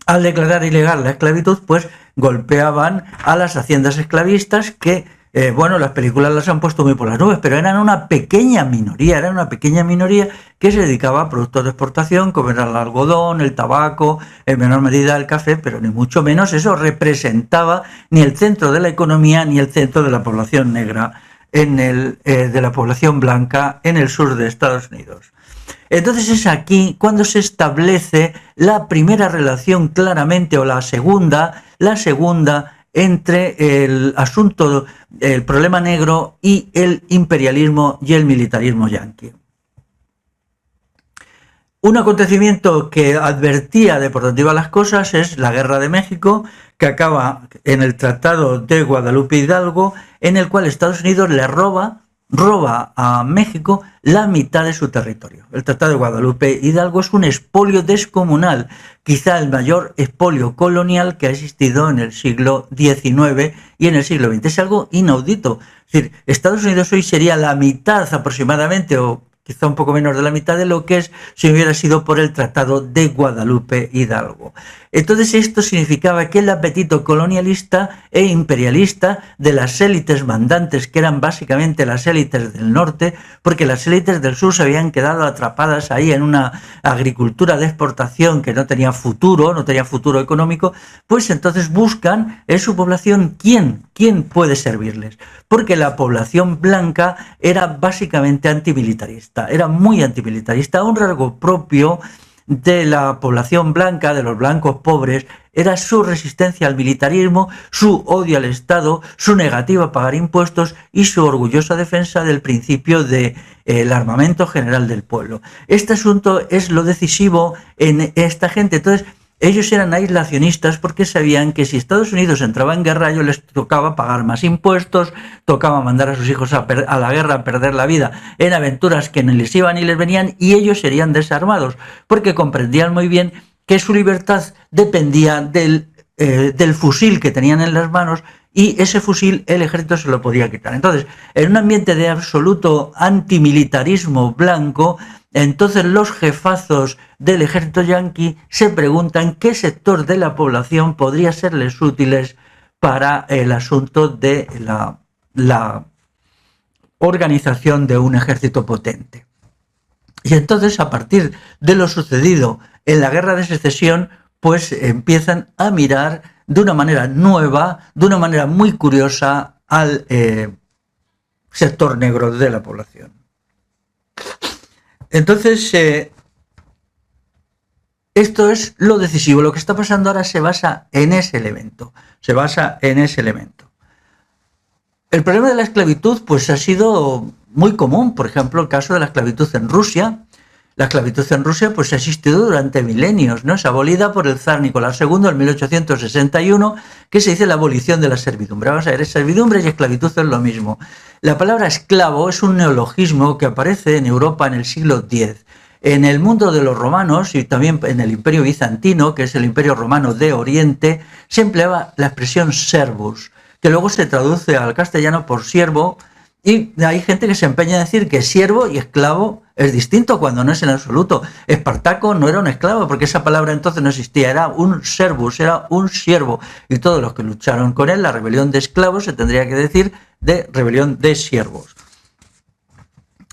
al declarar ilegal la esclavitud, pues golpeaban a las haciendas esclavistas que, las películas las han puesto muy por las nubes, pero eran una pequeña minoría, que se dedicaba a productos de exportación, como era el algodón, el tabaco, en menor medida el café, pero ni mucho menos eso representaba ni el centro de la economía ni el centro de la población negra, de la población blanca en el sur de Estados Unidos. Entonces es aquí cuando se establece la primera relación claramente, o la segunda entre el asunto, el problema negro, y el imperialismo y el militarismo yanqui. Un acontecimiento que advertía de por dónde iban las cosas es la Guerra de México, que acaba en el Tratado de Guadalupe Hidalgo, en el cual Estados Unidos le roba a México la mitad de su territorio. El Tratado de Guadalupe Hidalgo es un expolio descomunal, quizá el mayor expolio colonial que ha existido en el siglo XIX y en el siglo XX. Es algo inaudito. Es decir, Estados Unidos hoy sería la mitad aproximadamente, o quizá un poco menos de la mitad de lo que es si hubiera sido por el Tratado de Guadalupe Hidalgo. Entonces esto significaba que el apetito colonialista e imperialista de las élites mandantes, que eran básicamente las élites del norte, porque las élites del sur se habían quedado atrapadas ahí en una agricultura de exportación que no tenía futuro económico, pues entonces buscan en su población quién puede servirles, porque la población blanca era básicamente antimilitarista, era muy antimilitarista. Un rasgo propio de la población blanca, de los blancos pobres, era su resistencia al militarismo, su odio al Estado, su negativa a pagar impuestos y su orgullosa defensa del principio del armamento general del pueblo. Este asunto es lo decisivo en esta gente. Entonces, ellos eran aislacionistas porque sabían que si Estados Unidos entraba en guerra, a ellos les tocaba pagar más impuestos, tocaba mandar a sus hijos a la guerra, a perder la vida en aventuras que ni les iban ni les venían, y ellos serían desarmados, porque comprendían muy bien que su libertad dependía del fusil que tenían en las manos, y ese fusil el ejército se lo podía quitar. Entonces, en un ambiente de absoluto antimilitarismo blanco, entonces los jefazos del ejército yanqui se preguntan qué sector de la población podría serles útiles para el asunto de la organización de un ejército potente. Y entonces, a partir de lo sucedido en la Guerra de Secesión, pues empiezan a mirar de una manera nueva, de una manera muy curiosa, al sector negro de la población. Entonces, esto es lo decisivo. Lo que está pasando ahora se basa en ese elemento. El problema de la esclavitud pues ha sido muy común. Por ejemplo, el caso de la esclavitud en Rusia. La esclavitud en Rusia pues ha existido durante milenios, ¿no? Es abolida por el zar Nicolás II en 1861, que se dice la abolición de la servidumbre. Vamos a ver, servidumbre y esclavitud es lo mismo. La palabra esclavo es un neologismo que aparece en Europa en el siglo X. En el mundo de los romanos y también en el Imperio Bizantino, que es el Imperio Romano de Oriente, se empleaba la expresión servus, que luego se traduce al castellano por siervo, y hay gente que se empeña en decir que siervo y esclavo es distinto cuando no es en absoluto. Espartaco no era un esclavo porque esa palabra entonces no existía, era un servus, era un siervo, y todos los que lucharon con él, la rebelión de esclavos se tendría que decir de rebelión de siervos.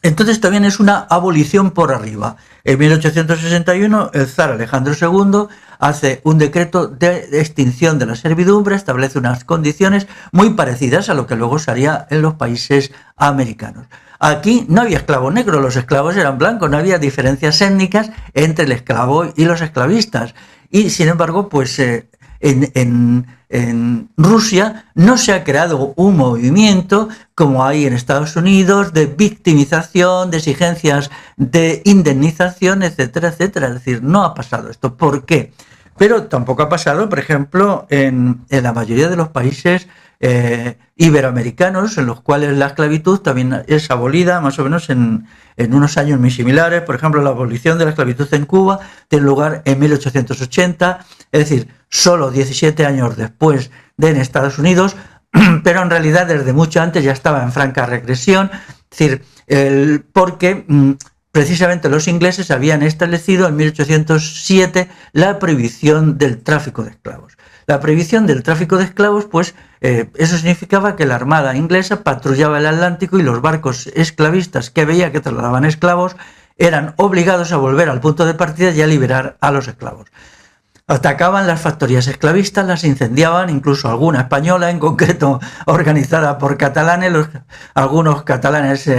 Entonces también es una abolición por arriba. En 1861 el zar Alejandro II hace un decreto de extinción de la servidumbre, establece unas condiciones muy parecidas a lo que luego se haría en los países americanos. Aquí no había esclavo negro, los esclavos eran blancos, no había diferencias étnicas entre el esclavo y los esclavistas. Y sin embargo, pues en Rusia no se ha creado un movimiento como hay en Estados Unidos de victimización, de exigencias de indemnización, etcétera, etcétera. Es decir, no ha pasado esto. ¿Por qué? Pero tampoco ha pasado, por ejemplo, en la mayoría de los países iberoamericanos, en los cuales la esclavitud también es abolida, más o menos en unos años muy similares. Por ejemplo, la abolición de la esclavitud en Cuba tiene lugar en 1880, es decir, solo 17 años después de en Estados Unidos, pero en realidad desde mucho antes ya estaba en franca regresión, es decir, porque precisamente los ingleses habían establecido en 1807 la prohibición del tráfico de esclavos. La prohibición del tráfico de esclavos, pues eso significaba que la Armada inglesa patrullaba el Atlántico y los barcos esclavistas que veía que trasladaban esclavos eran obligados a volver al punto de partida y a liberar a los esclavos. Atacaban las factorías esclavistas, las incendiaban, incluso alguna española, en concreto organizada por catalanes. Algunos catalanes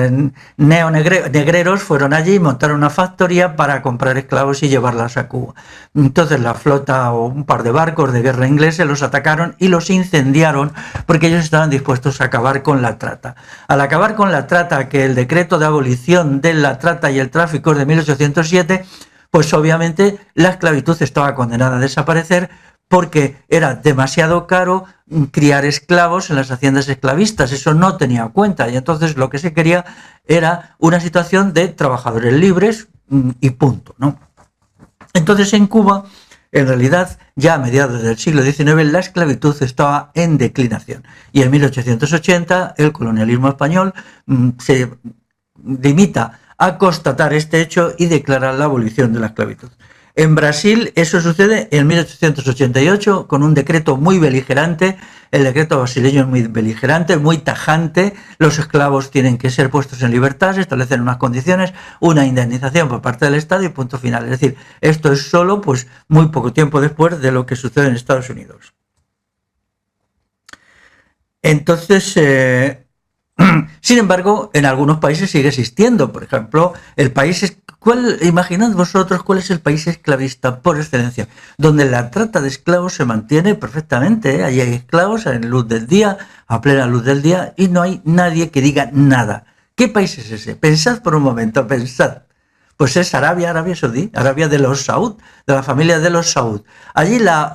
neonegreros fueron allí y montaron una factoría para comprar esclavos y llevarlas a Cuba. Entonces la flota o un par de barcos de guerra ingleses los atacaron y los incendiaron porque ellos estaban dispuestos a acabar con la trata. Al acabar con la trata, que el decreto de abolición de la trata y el tráfico es de 1807, pues obviamente la esclavitud estaba condenada a desaparecer porque era demasiado caro criar esclavos en las haciendas esclavistas. Eso no tenía cuenta y entonces lo que se quería era una situación de trabajadores libres y punto, ¿no? Entonces en Cuba, en realidad, ya a mediados del siglo XIX, la esclavitud estaba en declinación y en 1880 el colonialismo español se limita a constatar este hecho y declarar la abolición de la esclavitud. En Brasil eso sucede en 1888 con un decreto muy beligerante. El decreto brasileño es muy beligerante, muy tajante. Los esclavos tienen que ser puestos en libertad, se establecen unas condiciones, una indemnización por parte del Estado y punto final. Es decir, esto es solo pues muy poco tiempo después de lo que sucede en Estados Unidos. Entonces, sin embargo, en algunos países sigue existiendo. Por ejemplo, el país imaginad vosotros cuál es el país esclavista por excelencia, donde la trata de esclavos se mantiene perfectamente, ¿eh? Allí hay esclavos en luz del día, a plena luz del día, y no hay nadie que diga nada. ¿Qué país es ese? Pensad por un momento, pensad. Pues es Arabia Saudí, Arabia de los Saud, de la familia de los Saud. Allí la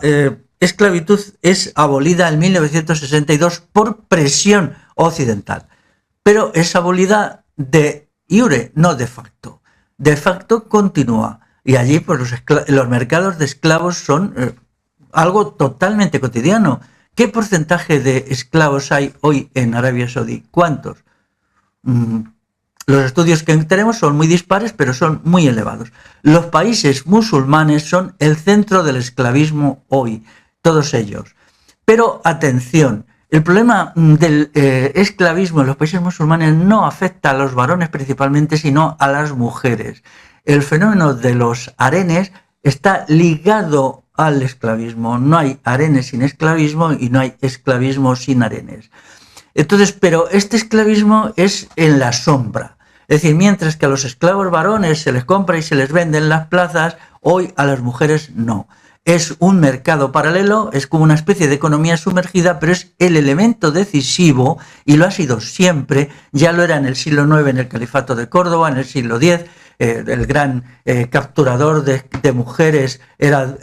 esclavitud es abolida en 1962 por presión occidental, pero es abolida de iure, no de facto. De facto continúa y allí pues los mercados de esclavos son algo totalmente cotidiano. ¿Qué porcentaje de esclavos hay hoy en Arabia Saudí? ¿Cuántos? Los estudios que tenemos son muy dispares, pero son muy elevados. Los países musulmanes son el centro del esclavismo hoy, todos ellos. Pero atención, el problema del esclavismo en los países musulmanes no afecta a los varones principalmente, sino a las mujeres. El fenómeno de los harenes está ligado al esclavismo. No hay harenes sin esclavismo y no hay esclavismo sin harenes. Entonces, pero este esclavismo es en la sombra. Es decir, mientras que a los esclavos varones se les compra y se les vende en las plazas, hoy a las mujeres no. Es un mercado paralelo, es como una especie de economía sumergida, pero es el elemento decisivo y lo ha sido siempre. Ya lo era en el siglo IX en el Califato de Córdoba, en el siglo X el gran capturador de mujeres era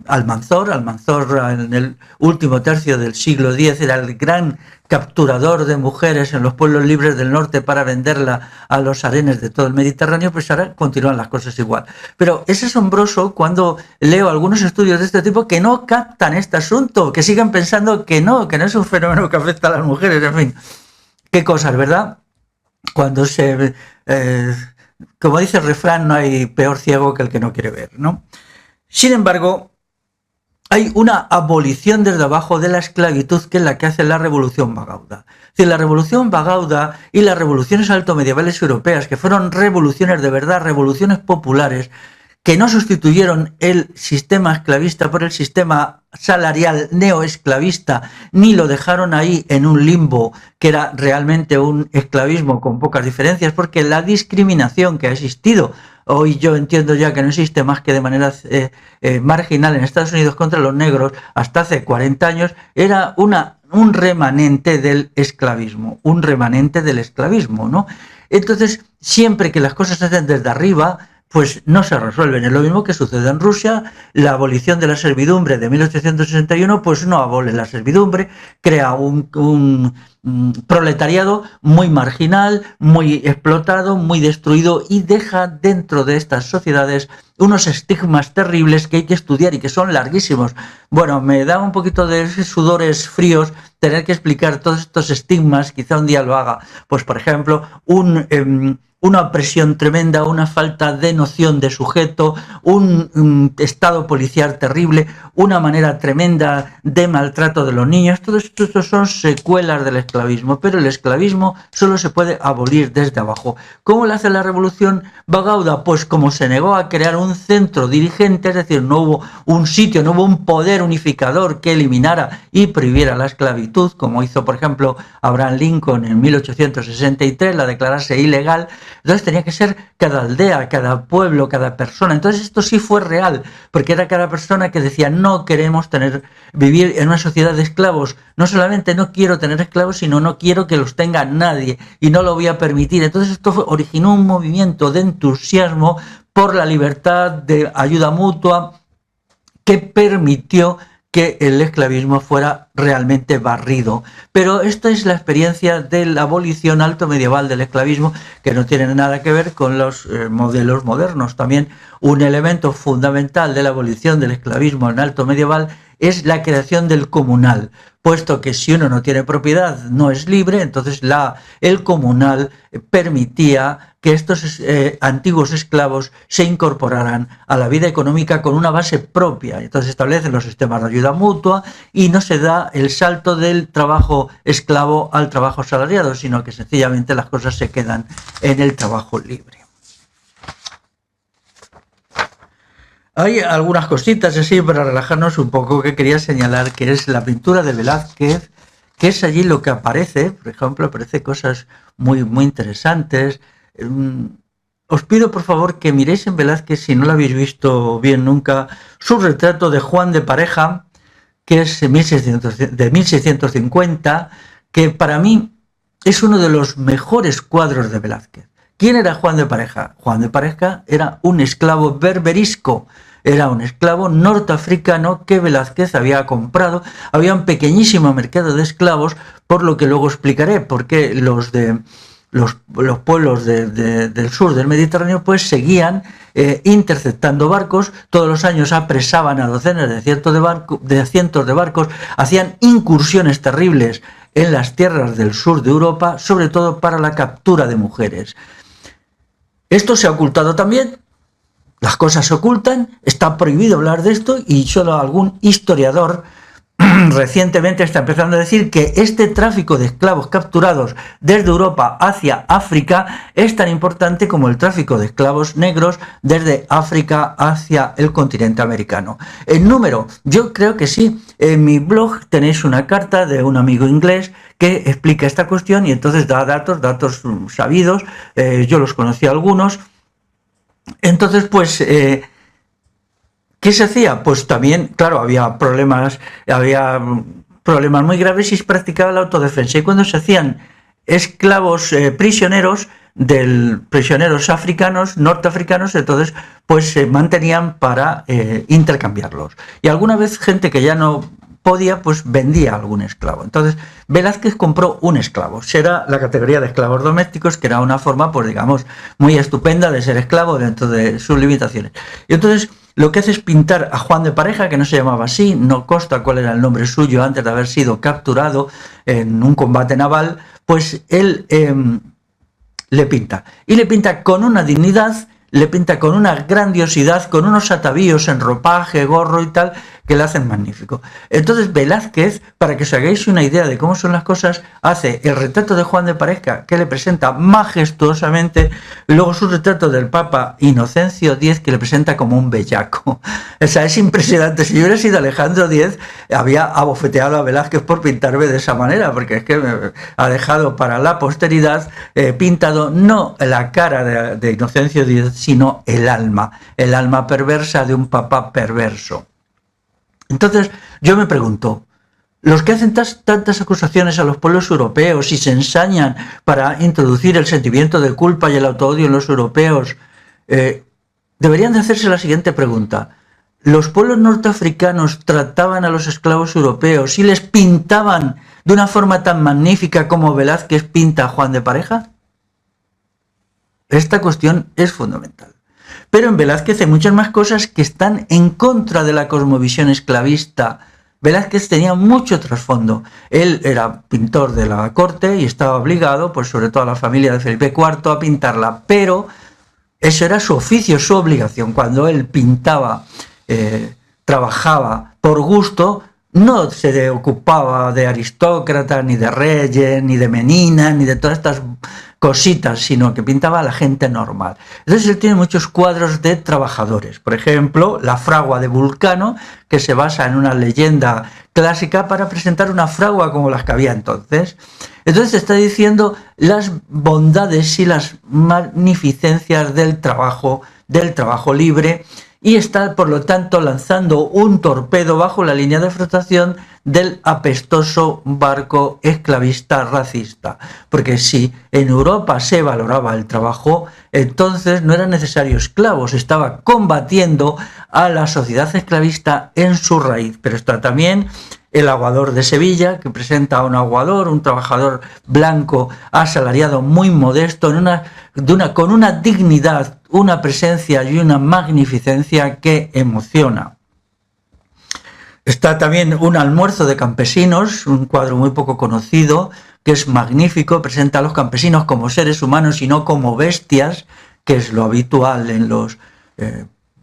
Almanzor. Almanzor en el último tercio del siglo X era el gran capturador de mujeres en los pueblos libres del norte para venderla a los harenes de todo el Mediterráneo. Pues ahora continúan las cosas igual. Pero es asombroso cuando leo algunos estudios de este tipo que no captan este asunto, que siguen pensando que no es un fenómeno que afecta a las mujeres, en fin. Qué cosas, ¿verdad? Cuando como dice el refrán, no hay peor ciego que el que no quiere ver, ¿no? Sin embargo, hay una abolición desde abajo de la esclavitud que es la que hace la Revolución Bagauda. Es decir, la Revolución Bagauda y las revoluciones altomedievales europeas, que fueron revoluciones de verdad, revoluciones populares, que no sustituyeron el sistema esclavista por el sistema salarial neoesclavista, ni lo dejaron ahí en un limbo que era realmente un esclavismo con pocas diferencias, porque la discriminación que ha existido, hoy yo entiendo ya que no existe más que de manera marginal en Estados Unidos contra los negros, hasta hace 40 años, era un remanente del esclavismo, ¿no? Entonces, siempre que las cosas se hacen desde arriba, pues no se resuelven. Es lo mismo que sucede en Rusia. La abolición de la servidumbre de 1861 pues no abole la servidumbre, crea un proletariado muy marginal, muy explotado, muy destruido, y deja dentro de estas sociedades unos estigmas terribles que hay que estudiar y que son larguísimos. Bueno, me da un poquito de sudores fríos tener que explicar todos estos estigmas, quizá un día lo haga. Pues por ejemplo, una opresión tremenda, una falta de noción de sujeto, un estado policial terrible, una manera tremenda de maltrato de los niños. Todo esto son secuelas del esclavismo, pero el esclavismo solo se puede abolir desde abajo. ¿Cómo lo hace la Revolución Bagauda? Pues como se negó a crear un centro dirigente, es decir, no hubo un sitio, no hubo un poder unificador que eliminara y prohibiera la esclavitud, como hizo, por ejemplo, Abraham Lincoln en 1863, la declararse ilegal. Entonces tenía que ser cada aldea, cada pueblo, cada persona. Entonces esto sí fue real, porque era cada persona que decía: no queremos vivir en una sociedad de esclavos. No solamente no quiero tener esclavos, sino no quiero que los tenga nadie y no lo voy a permitir. Entonces esto originó un movimiento de entusiasmo por la libertad, de ayuda mutua, que permitió que el esclavismo fuera realmente barrido. Pero esta es la experiencia de la abolición alto medieval del esclavismo, que no tiene nada que ver con los modelos modernos. También un elemento fundamental de la abolición del esclavismo en alto medieval es la creación del comunal, puesto que si uno no tiene propiedad no es libre. Entonces el comunal permitía que estos antiguos esclavos se incorporaran a la vida económica con una base propia. Entonces establecen los sistemas de ayuda mutua y no se da el salto del trabajo esclavo al trabajo asalariado, sino que sencillamente las cosas se quedan en el trabajo libre. Hay algunas cositas así para relajarnos un poco que quería señalar, que es la pintura de Velázquez, que es allí lo que aparece. Por ejemplo, aparece cosas muy, muy interesantes. Os pido por favor que miréis en Velázquez, si no lo habéis visto bien nunca, su retrato de Juan de Pareja, que es de 1650, que para mí es uno de los mejores cuadros de Velázquez. ¿Quién era Juan de Pareja? Juan de Pareja era un esclavo berberisco, era un esclavo norteafricano que Velázquez había comprado. Había un pequeñísimo mercado de esclavos, por lo que luego explicaré, porque los pueblos del sur del Mediterráneo pues seguían interceptando barcos. Todos los años apresaban a docenas de cientos de barcos, hacían incursiones terribles en las tierras del sur de Europa, sobre todo para la captura de mujeres. Esto se ha ocultado también, las cosas se ocultan, está prohibido hablar de esto, y solo algún historiador recientemente está empezando a decir que este tráfico de esclavos capturados desde Europa hacia África es tan importante como el tráfico de esclavos negros desde África hacia el continente americano. En número, yo creo que sí. En mi blog tenéis una carta de un amigo inglés que explica esta cuestión y entonces da datos sabidos. Yo los conocí algunos. Entonces, pues ¿qué se hacía? Pues también, claro, había problemas muy graves y se practicaba la autodefensa. Y cuando se hacían esclavos prisioneros, prisioneros africanos, norteafricanos, entonces pues se mantenían para intercambiarlos. Y alguna vez gente que ya no podía, pues vendía algún esclavo. Entonces Velázquez compró un esclavo. Será la categoría de esclavos domésticos, que era una forma, pues digamos, muy estupenda de ser esclavo dentro de sus limitaciones. Y entonces lo que hace es pintar a Juan de Pareja, que no se llamaba así, no consta cuál era el nombre suyo antes de haber sido capturado en un combate naval, pues él le pinta. Y le pinta con una dignidad, le pinta con una grandiosidad, con unos atavíos en ropaje, gorro y tal, que le hacen magnífico. Entonces Velázquez, para que os hagáis una idea de cómo son las cosas, hace el retrato de Juan de Pareja, que le presenta majestuosamente, y luego su retrato del Papa Inocencio X, que le presenta como un bellaco. O sea, es impresionante. Si yo hubiera sido Alejandro X, había abofeteado a Velázquez por pintarme de esa manera, porque es que me ha dejado para la posteridad pintado no la cara de Inocencio X, sino el alma perversa de un papa perverso. Entonces yo me pregunto, los que hacen tantas acusaciones a los pueblos europeos y se ensañan para introducir el sentimiento de culpa y el autoodio en los europeos, deberían de hacerse la siguiente pregunta. ¿Los pueblos norteafricanos trataban a los esclavos europeos y les pintaban de una forma tan magnífica como Velázquez pinta a Juan de Pareja? Esta cuestión es fundamental. Pero en Velázquez hay muchas más cosas que están en contra de la cosmovisión esclavista. Velázquez tenía mucho trasfondo. Él era pintor de la corte y estaba obligado, pues sobre todo a la familia de Felipe IV, a pintarla. Pero eso era su oficio, su obligación. Cuando él pintaba, trabajaba por gusto, no se ocupaba de aristócratas, ni de reyes, ni de meninas, ni de todas estas cositas, sino que pintaba a la gente normal. Entonces él tiene muchos cuadros de trabajadores. Por ejemplo, la fragua de Vulcano, que se basa en una leyenda clásica para presentar una fragua como las que había entonces. Entonces está diciendo las bondades y las magnificencias del trabajo libre, y está, por lo tanto, lanzando un torpedo bajo la línea de flotación del apestoso barco esclavista racista. Porque si en Europa se valoraba el trabajo, entonces no eran necesarios esclavos, estaba combatiendo a la sociedad esclavista en su raíz. Pero está también el aguador de Sevilla, que presenta a un aguador, un trabajador blanco asalariado muy modesto, con una dignidad, una presencia y una magnificencia que emociona. Está también un almuerzo de campesinos, un cuadro muy poco conocido, que es magnífico, presenta a los campesinos como seres humanos y no como bestias, que es lo habitual en los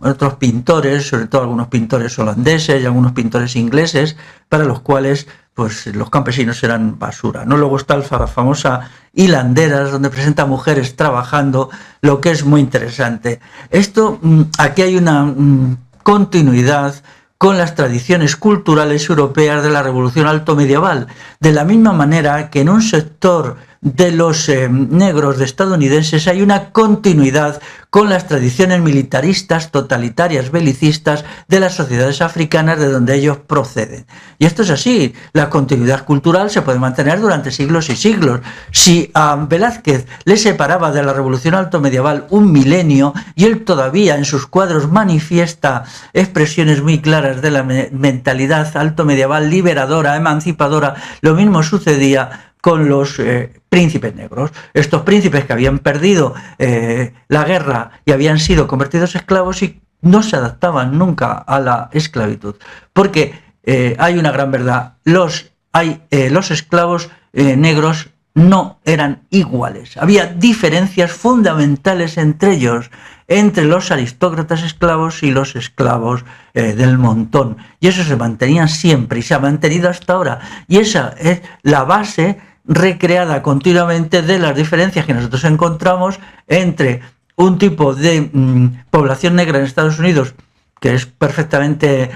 otros pintores, sobre todo algunos pintores holandeses y algunos pintores ingleses, para los cuales pues los campesinos eran basura, ¿no? Luego está la famosa Hilanderas, donde presenta a mujeres trabajando, lo que es muy interesante. Aquí hay una continuidad con las tradiciones culturales europeas de la Revolución Alto Medieval, de la misma manera que en un sector de los negros estadounidenses hay una continuidad con las tradiciones militaristas, totalitarias, belicistas de las sociedades africanas de donde ellos proceden. Y esto es así, la continuidad cultural se puede mantener durante siglos y siglos. Si a Velázquez le separaba de la Revolución Alto Medieval un milenio y él todavía en sus cuadros manifiesta expresiones muy claras de la mentalidad alto medieval liberadora, emancipadora, lo mismo sucedía con los príncipes negros. Estos príncipes que habían perdido la guerra y habían sido convertidos en esclavos y no se adaptaban nunca a la esclavitud. Porque hay una gran verdad, los esclavos negros no eran iguales. Había diferencias fundamentales entre ellos, entre los aristócratas esclavos y los esclavos del montón. Y eso se mantenía siempre y se ha mantenido hasta ahora. Y esa es la base recreada continuamente de las diferencias que nosotros encontramos entre un tipo de población negra en Estados Unidos que es perfectamente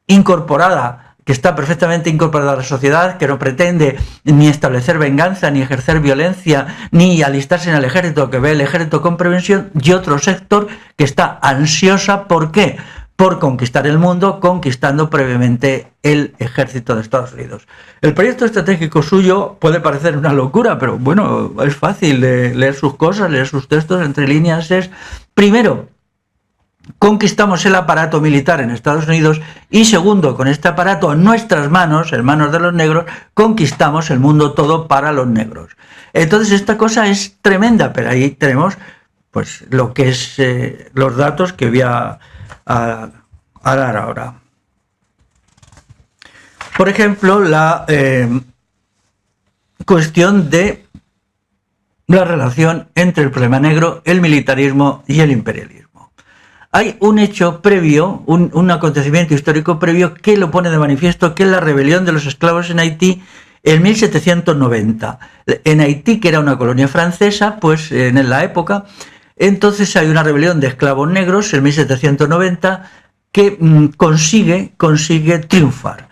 incorporada, que está perfectamente incorporada a la sociedad, que no pretende ni establecer venganza, ni ejercer violencia, ni alistarse en el ejército, que ve el ejército con prevención, y otro sector que está ansiosa. ¿Por qué? por conquistar el mundo, conquistando previamente el ejército de Estados Unidos. El proyecto estratégico suyo puede parecer una locura, pero bueno, es fácil leer sus cosas, leer sus textos, entre líneas es, primero, conquistamos el aparato militar en Estados Unidos y segundo, con este aparato en nuestras manos, en manos de los negros, conquistamos el mundo todo para los negros. Entonces esta cosa es tremenda, pero ahí tenemos pues lo que es los datos que voy a dar ahora. Por ejemplo, la cuestión de la relación entre el problema negro, el militarismo y el imperialismo. Hay un hecho previo, un acontecimiento histórico previo que lo pone de manifiesto, que es la rebelión de los esclavos en Haití en 1790. En Haití, que era una colonia francesa, pues en la época, entonces hay una rebelión de esclavos negros en 1790 que consigue triunfar.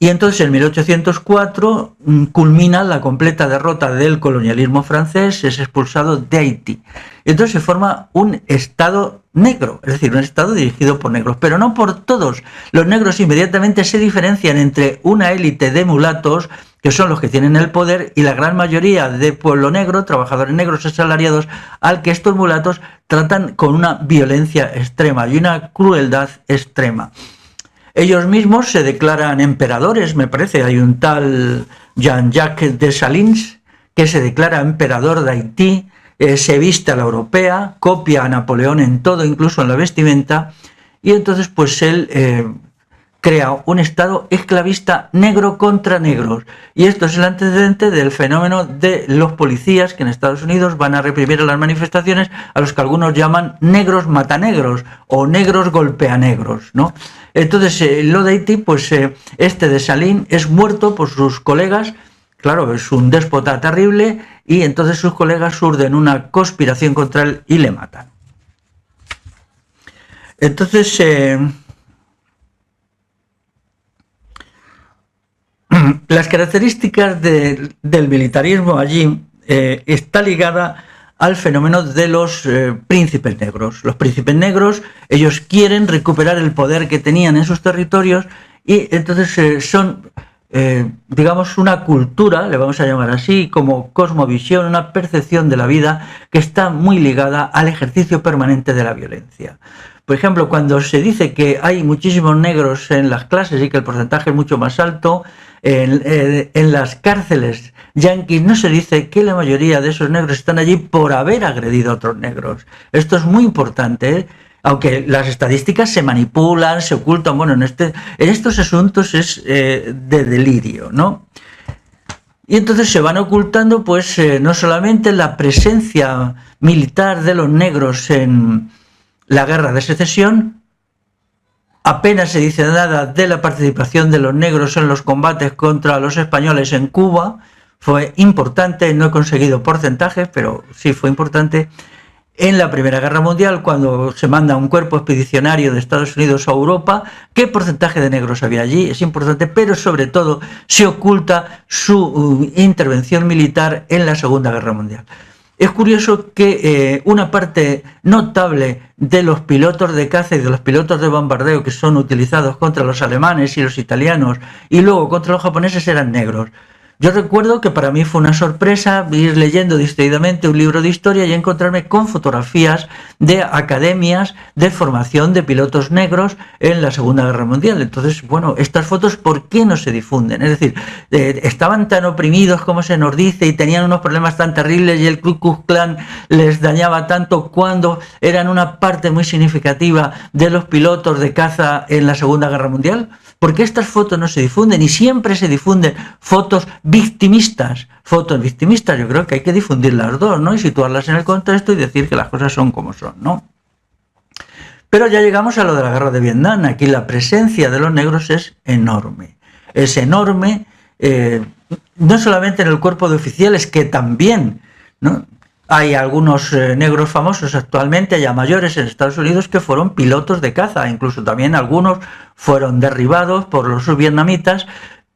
Y entonces en 1804 culmina la completa derrota del colonialismo francés, es expulsado de Haití. Entonces se forma un Estado negro, es decir, un Estado dirigido por negros, pero no por todos. Los negros inmediatamente se diferencian entre una élite de mulatos, que son los que tienen el poder, y la gran mayoría de pueblo negro, trabajadores negros asalariados, al que estos mulatos tratan con una violencia extrema y una crueldad extrema. Ellos mismos se declaran emperadores, me parece. Hay un tal Jean-Jacques Dessalines que se declara emperador de Haití, se viste a la europea, copia a Napoleón en todo, incluso en la vestimenta, y entonces pues él crea un Estado esclavista negro contra negros. Y esto es el antecedente del fenómeno de los policías que en Estados Unidos van a reprimir a las manifestaciones, a los que algunos llaman negros matanegros o negros golpeanegros, ¿no? Entonces, lo de Haití, pues este Dessalines es muerto por sus colegas, claro, es un déspota terrible, y entonces sus colegas urden una conspiración contra él y le matan. Entonces, las características del militarismo allí está ligada al fenómeno de los príncipes negros. Los príncipes negros, ellos quieren recuperar el poder que tenían en sus territorios y entonces son, digamos, una cultura, le vamos a llamar así, como cosmovisión, una percepción de la vida que está muy ligada al ejercicio permanente de la violencia. Por ejemplo, cuando se dice que hay muchísimos negros en las clases y que el porcentaje es mucho más alto, en las cárceles yanquis no se dice que la mayoría de esos negros están allí por haber agredido a otros negros. Esto es muy importante, ¿eh? Aunque las estadísticas se manipulan, se ocultan, bueno, en estos asuntos es de delirio, ¿no? Y entonces se van ocultando, pues, no solamente la presencia militar de los negros en la guerra de secesión. Apenas se dice nada de la participación de los negros en los combates contra los españoles en Cuba. Fue importante, no he conseguido porcentajes, pero sí fue importante. En la Primera Guerra Mundial, cuando se manda un cuerpo expedicionario de Estados Unidos a Europa, ¿qué porcentaje de negros había allí? Es importante, pero sobre todo se oculta su intervención militar en la Segunda Guerra Mundial. Es curioso que una parte notable de los pilotos de caza y de los pilotos de bombardeo que son utilizados contra los alemanes y los italianos y luego contra los japoneses eran negros. Yo recuerdo que para mí fue una sorpresa ir leyendo distraídamente un libro de historia y encontrarme con fotografías de academias de formación de pilotos negros en la Segunda Guerra Mundial. Entonces, bueno, estas fotos, ¿por qué no se difunden? Es decir, estaban tan oprimidos como se nos dice y tenían unos problemas tan terribles y el Ku Klux Klan les dañaba tanto cuando eran una parte muy significativa de los pilotos de caza en la Segunda Guerra Mundial. ¿Por qué estas fotos no se difunden? Y siempre se difunden fotos victimistas. Fotos victimistas, yo creo que hay que difundir las dos, ¿no? Y situarlas en el contexto y decir que las cosas son como son, ¿no? Pero ya llegamos a lo de la guerra de Vietnam. Aquí la presencia de los negros es enorme. Es enorme, no solamente en el cuerpo de oficiales, que también, ¿no? Hay algunos negros famosos actualmente, ya mayores en Estados Unidos, que fueron pilotos de caza, incluso también algunos fueron derribados por los vietnamitas,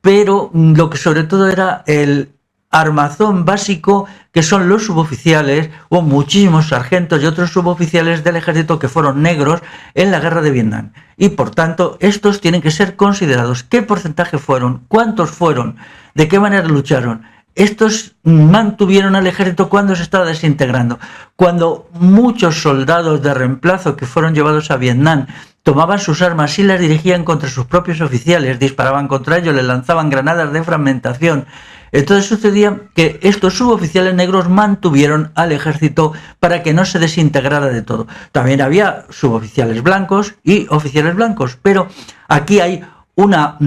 pero lo que sobre todo era el armazón básico que son los suboficiales o muchísimos sargentos y otros suboficiales del ejército que fueron negros en la guerra de Vietnam. Y por tanto, estos tienen que ser considerados. ¿Qué porcentaje fueron? ¿Cuántos fueron? ¿De qué manera lucharon? Estos mantuvieron al ejército cuando se estaba desintegrando. Cuando muchos soldados de reemplazo que fueron llevados a Vietnam tomaban sus armas y las dirigían contra sus propios oficiales, disparaban contra ellos, les lanzaban granadas de fragmentación. Entonces sucedía que estos suboficiales negros mantuvieron al ejército para que no se desintegrara de todo. También había suboficiales blancos y oficiales blancos, pero aquí hay una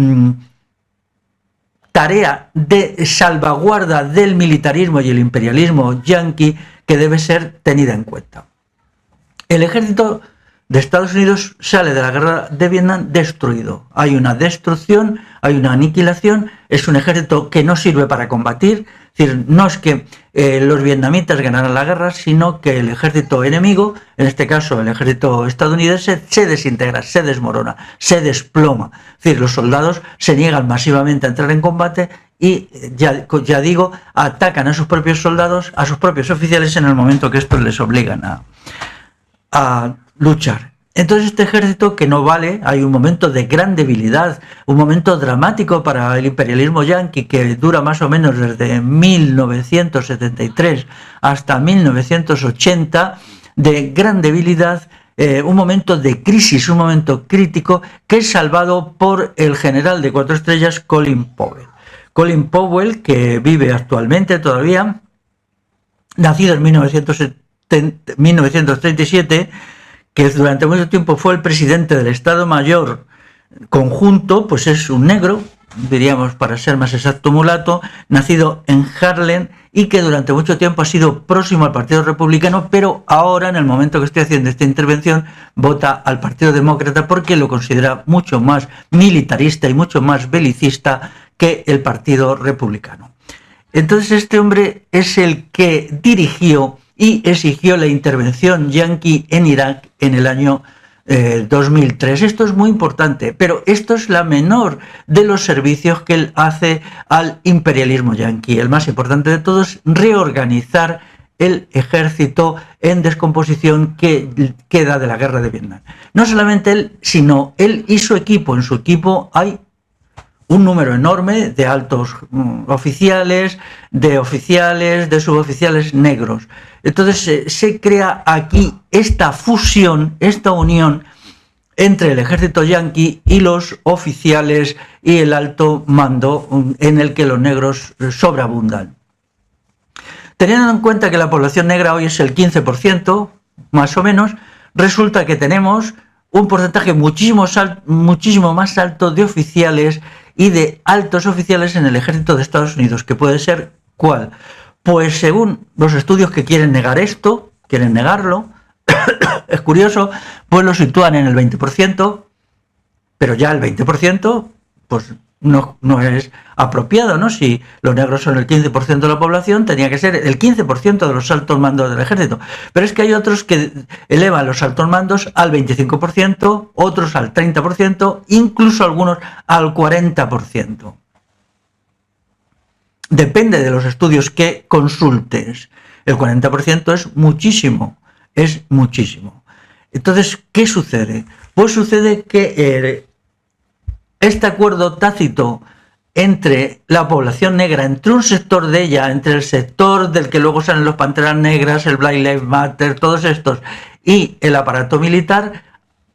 tarea de salvaguarda del militarismo y el imperialismo yanqui que debe ser tenida en cuenta. El ejército de Estados Unidos sale de la guerra de Vietnam destruido. Hay una destrucción, hay una aniquilación, es un ejército que no sirve para combatir. Es decir, no es que los vietnamitas ganaran la guerra, sino que el ejército enemigo, en este caso el ejército estadounidense, se desintegra, se desmorona, se desploma. Es decir, los soldados se niegan masivamente a entrar en combate y, ya digo, atacan a sus propios soldados, a sus propios oficiales en el momento que estos les obligan a luchar. Entonces este ejército que no vale, hay un momento de gran debilidad, un momento dramático para el imperialismo yanqui que dura más o menos desde 1973 hasta 1980, de gran debilidad, un momento de crisis, un momento crítico que es salvado por el general de 4 estrellas Colin Powell. Colin Powell, que vive actualmente todavía, nacido en 1937, que durante mucho tiempo fue el presidente del Estado Mayor Conjunto, pues es un negro, diríamos para ser más exacto mulato, nacido en Harlem y que durante mucho tiempo ha sido próximo al Partido Republicano, pero ahora, en el momento que estoy haciendo esta intervención, vota al Partido Demócrata porque lo considera mucho más militarista y mucho más belicista que el Partido Republicano. Entonces este hombre es el que dirigió y exigió la intervención yanqui en Irak en el año 2003. Esto es muy importante, pero esto es la menor de los servicios que él hace al imperialismo yanqui. El más importante de todo es reorganizar el ejército en descomposición que queda de la guerra de Vietnam. No solamente él, sino él y su equipo. En su equipo hay un número enorme de altos oficiales, de suboficiales negros. Entonces se crea aquí esta fusión, esta unión entre el ejército yanqui y los oficiales y el alto mando en el que los negros sobreabundan. Teniendo en cuenta que la población negra hoy es el 15%, más o menos, resulta que tenemos un porcentaje muchísimo más alto de oficiales y de altos oficiales en el ejército de Estados Unidos, que puede ser ¿cuál? Pues según los estudios que quieren negar esto, quieren negarlo, es curioso, pues lo sitúan en el 20%, pero ya el 20%, pues no es apropiado, ¿no? Si los negros son el 15% de la población, tenía que ser el 15% de los altos mandos del ejército. Pero es que hay otros que elevan los altos mandos al 25%, otros al 30%, incluso algunos al 40%. Depende de los estudios que consultes. El 40% es muchísimo, es muchísimo. Entonces, ¿qué sucede? Pues sucede que este acuerdo tácito entre la población negra, entre un sector de ella, entre el sector del que luego salen los Panteras Negras, el Black Lives Matter, todos estos, y el aparato militar,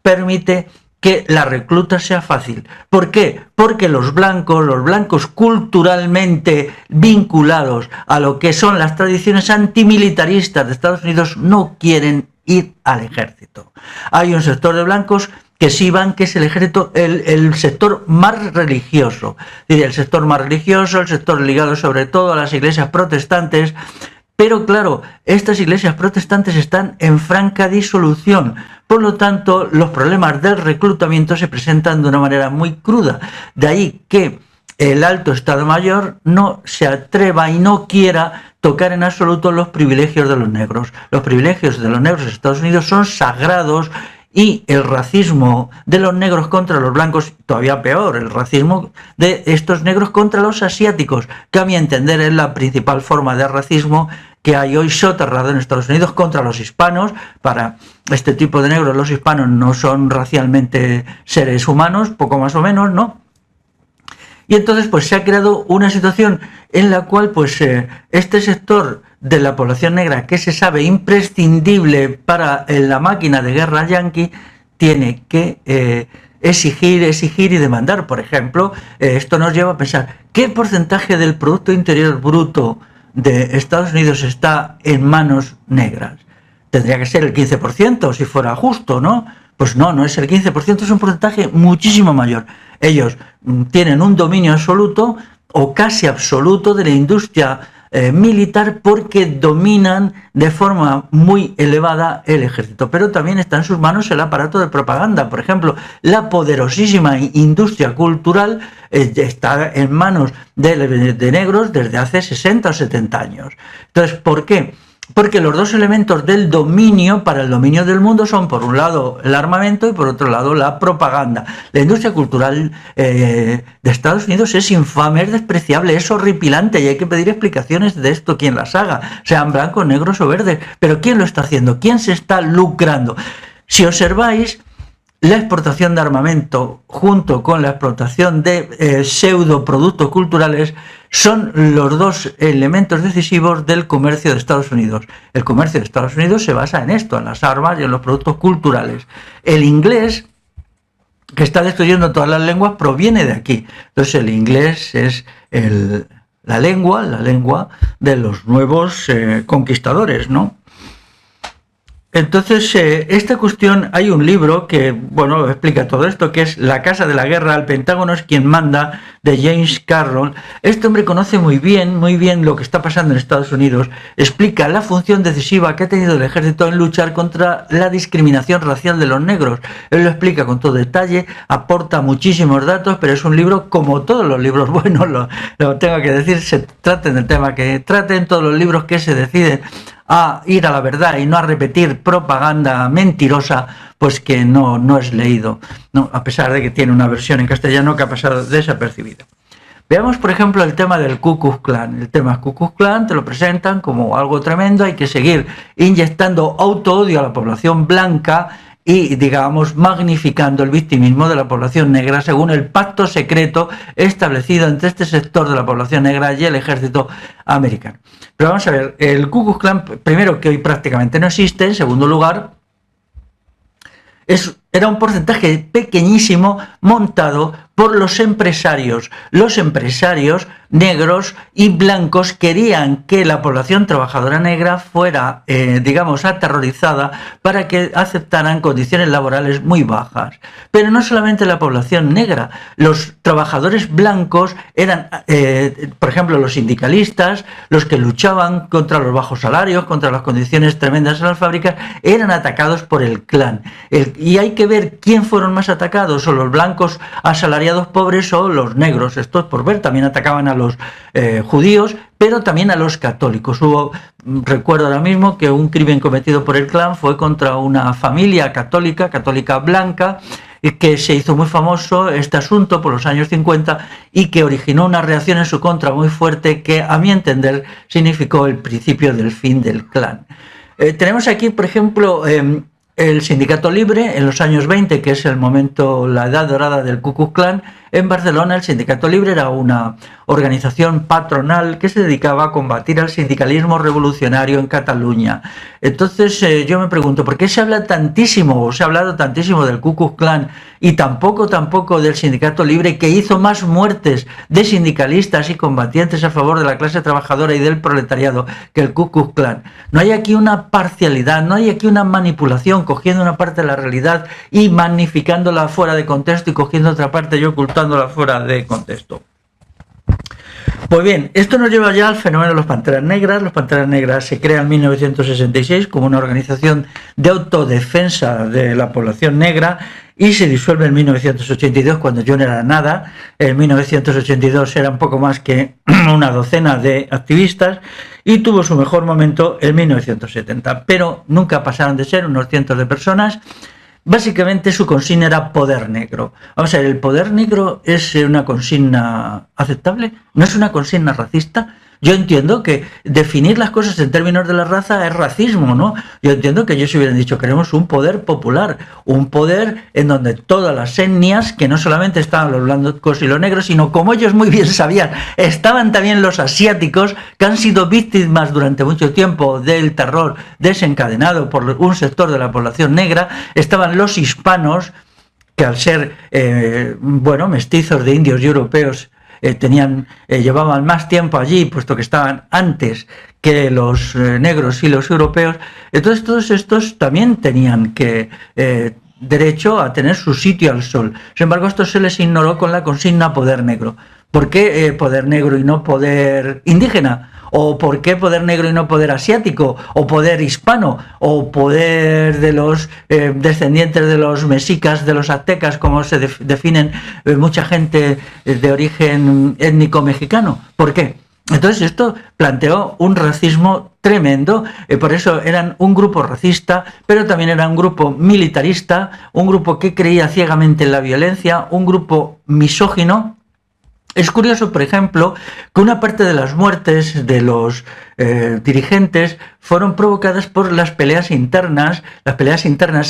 permite que la recluta sea fácil. ¿Por qué? Porque los blancos culturalmente vinculados a lo que son las tradiciones antimilitaristas de Estados Unidos, no quieren ir al ejército. Hay un sector de blancos que sí van, que es el ejército, el sector más religioso. El sector más religioso, el sector ligado sobre todo a las iglesias protestantes. Pero claro, estas iglesias protestantes están en franca disolución. Por lo tanto, los problemas del reclutamiento se presentan de una manera muy cruda. De ahí que el alto Estado Mayor no se atreva y no quiera tocar en absoluto los privilegios de los negros. Los privilegios de los negros en Estados Unidos son sagrados y el racismo de los negros contra los blancos, todavía peor, el racismo de estos negros contra los asiáticos, que a mi entender es la principal forma de racismo que hay hoy soterrado en Estados Unidos contra los hispanos. Para este tipo de negros, los hispanos no son racialmente seres humanos, poco más o menos, ¿no? Y entonces pues se ha creado una situación en la cual pues este sector de la población negra, que se sabe imprescindible para la máquina de guerra yanqui, tiene que exigir y demandar. Por ejemplo, esto nos lleva a pensar, ¿qué porcentaje del Producto Interior Bruto de Estados Unidos está en manos negras? Tendría que ser el 15% si fuera justo, ¿no? Pues no, no es el 15%, es un porcentaje muchísimo mayor. Ellos tienen un dominio absoluto o casi absoluto de la industria militar, porque dominan de forma muy elevada el ejército, pero también está en sus manos el aparato de propaganda. Por ejemplo, la poderosísima industria cultural está en manos de negros desde hace 60 o 70 años. Entonces, ¿por qué? Porque los dos elementos del dominio para el dominio del mundo son, por un lado, el armamento y por otro lado, la propaganda. La industria cultural de Estados Unidos es infame, es despreciable, es horripilante, y hay que pedir explicaciones de esto, quien las haga, sean blancos, negros o verdes. Pero ¿quién lo está haciendo? ¿Quién se está lucrando? Si observáis, la exportación de armamento junto con la explotación de pseudoproductos culturales son los dos elementos decisivos del comercio de Estados Unidos. El comercio de Estados Unidos se basa en esto, en las armas y en los productos culturales. El inglés, que está destruyendo todas las lenguas, proviene de aquí. Entonces el inglés es la lengua de los nuevos conquistadores, ¿no? Entonces, esta cuestión, hay un libro que, bueno, explica todo esto, que es La Casa de la Guerra, el Pentágono es quien manda, de James Carroll. Este hombre conoce muy bien lo que está pasando en Estados Unidos, explica la función decisiva que ha tenido el ejército en luchar contra la discriminación racial de los negros. Él lo explica con todo detalle, aporta muchísimos datos, pero es un libro, como todos los libros buenos, lo tengo que decir, se traten del tema que traten, todos los libros que se deciden a ir a la verdad y no a repetir propaganda mentirosa, pues que no es leído, ¿no? A pesar de que tiene una versión en castellano que ha pasado desapercibida. Veamos, por ejemplo, el tema del Ku Klux Klan. El tema Ku Klux Klan te lo presentan como algo tremendo, hay que seguir inyectando autoodio a la población blanca y, digamos, magnificando el victimismo de la población negra según el pacto secreto establecido entre este sector de la población negra y el ejército americano. Pero vamos a ver, el Ku Klux Klan, primero, que hoy prácticamente no existe; en segundo lugar, era un porcentaje pequeñísimo montado por los empresarios. Los empresarios negros y blancos querían que la población trabajadora negra fuera, digamos, aterrorizada para que aceptaran condiciones laborales muy bajas. Pero no solamente la población negra, los trabajadores blancos eran, por ejemplo, los sindicalistas, los que luchaban contra los bajos salarios, contra las condiciones tremendas en las fábricas, eran atacados por el Klan. Y hay que ver quién fueron más atacados, o los blancos asalariados pobres o los negros. Esto es por ver, también atacaban a los judíos, pero también a los católicos. Recuerdo ahora mismo que un crimen cometido por el Klan fue contra una familia católica blanca, y que se hizo muy famoso este asunto por los años 50 y que originó una reacción en su contra muy fuerte que, a mi entender, significó el principio del fin del Klan. Tenemos aquí, por ejemplo, el Sindicato Libre en los años 20, que es el momento, la edad dorada del Ku Klux Klan. En Barcelona, el Sindicato Libre era una organización patronal que se dedicaba a combatir al sindicalismo revolucionario en Cataluña. Entonces yo me pregunto, ¿por qué se habla tantísimo, o se ha hablado tantísimo del Ku Klux Klan y tampoco del Sindicato Libre, que hizo más muertes de sindicalistas y combatientes a favor de la clase trabajadora y del proletariado que el Ku Klux Klan? No hay aquí una parcialidad, no hay aquí una manipulación, cogiendo una parte de la realidad y magnificándola fuera de contexto y cogiendo otra parte y ocultándola fuera de contexto. Pues bien, esto nos lleva ya al fenómeno de los Panteras Negras. Los Panteras Negras se crean en 1966 como una organización de autodefensa de la población negra y se disuelve en 1982, cuando yo no era nada. En 1982 era un poco más que una docena de activistas y tuvo su mejor momento en 1970, pero nunca pasaron de ser unos cientos de personas. Básicamente su consigna era poder negro. Vamos a ver, ¿el poder negro es una consigna aceptable? ¿No es una consigna racista? Yo entiendo que definir las cosas en términos de la raza es racismo, ¿no? Yo entiendo que ellos hubieran dicho, queremos un poder popular, un poder en donde todas las etnias, que no solamente estaban los blancos y los negros, sino como ellos muy bien sabían, estaban también los asiáticos, que han sido víctimas durante mucho tiempo del terror desencadenado por un sector de la población negra, estaban los hispanos, que al ser, mestizos de indios y europeos, llevaban más tiempo allí, puesto que estaban antes que los negros y los europeos. Entonces todos estos también tenían derecho a tener su sitio al sol. Sin embargo, esto se les ignoró con la consigna poder negro. ¿Por qué poder negro y no poder indígena? ¿O por qué poder negro y no poder asiático? ¿O poder hispano? ¿O poder de los descendientes de los mexicas, de los aztecas, como se definen mucha gente de origen étnico mexicano? ¿Por qué? Entonces esto planteó un racismo tremendo, por eso eran un grupo racista, pero también era un grupo militarista, un grupo que creía ciegamente en la violencia, un grupo misógino. Es curioso, por ejemplo, que una parte de las muertes de los dirigentes fueron provocadas por las peleas internas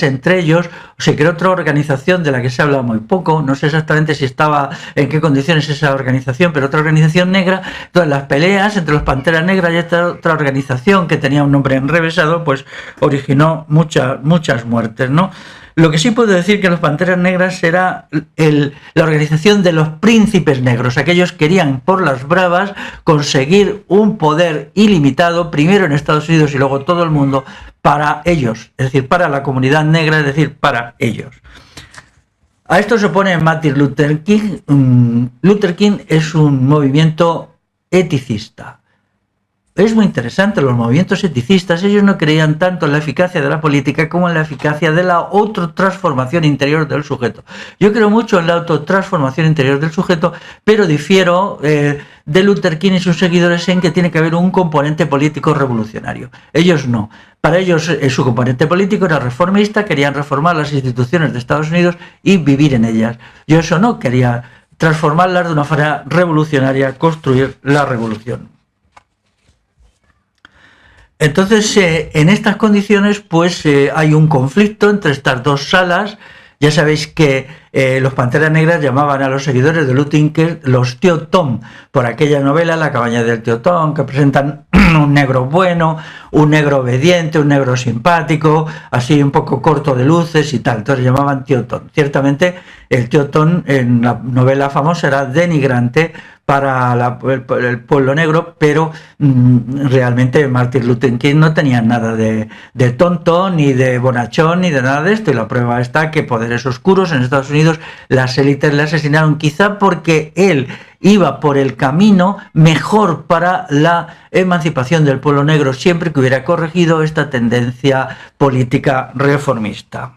entre ellos. Se creó otra organización de la que se habla muy poco, no sé exactamente si estaba en qué condiciones esa organización, pero otra organización negra. Entonces las peleas entre los Panteras Negras y esta otra organización que tenía un nombre enrevesado, pues originó muchas muertes, ¿no? Lo que sí puedo decir que los Panteras Negras era la organización de los príncipes negros. Aquellos querían por las bravas conseguir un poder ilimitado, primero en Estados Unidos y luego todo el mundo, para ellos, es decir, para la comunidad negra, es decir, para ellos. A esto se opone Martin Luther King. Luther King es un movimiento eticista. Es muy interesante, los movimientos eticistas, ellos no creían tanto en la eficacia de la política como en la eficacia de la autotransformación interior del sujeto. Yo creo mucho en la autotransformación interior del sujeto, pero difiero de Luther King y sus seguidores en que tiene que haber un componente político revolucionario. Ellos no. Para ellos su componente político era reformista, querían reformar las instituciones de Estados Unidos y vivir en ellas. Yo eso no, quería transformarlas de una manera revolucionaria, construir la revolución. Entonces, en estas condiciones, pues hay un conflicto entre estas dos salas. Ya sabéis que los Panteras Negras llamaban a los seguidores de Luther King los Tío Tom, por aquella novela La cabaña del Tío Tom, que presentan un negro bueno, un negro obediente, un negro simpático, así un poco corto de luces y tal. Entonces llamaban Tío Tom. Ciertamente el Tío Tom en la novela famosa era denigrante para el pueblo negro, pero realmente Martin Luther King no tenía nada de tonto, ni de bonachón, ni de nada de esto, y la prueba está que poderes oscuros en Estados Unidos, las élites le asesinaron, quizá porque él iba por el camino mejor para la emancipación del pueblo negro, siempre que hubiera corregido esta tendencia política reformista.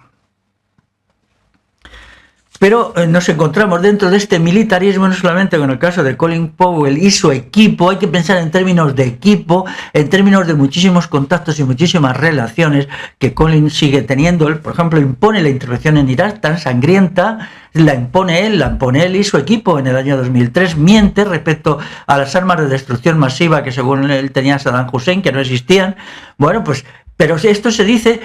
Pero nos encontramos dentro de este militarismo, no solamente con el caso de Colin Powell y su equipo, hay que pensar en términos de equipo, en términos de muchísimos contactos y muchísimas relaciones que Colin sigue teniendo. Él, por ejemplo, impone la intervención en Irak tan sangrienta, la impone él y su equipo en el año 2003, miente respecto a las armas de destrucción masiva que según él tenía Saddam Hussein, que no existían. Bueno, pues pero esto se dice,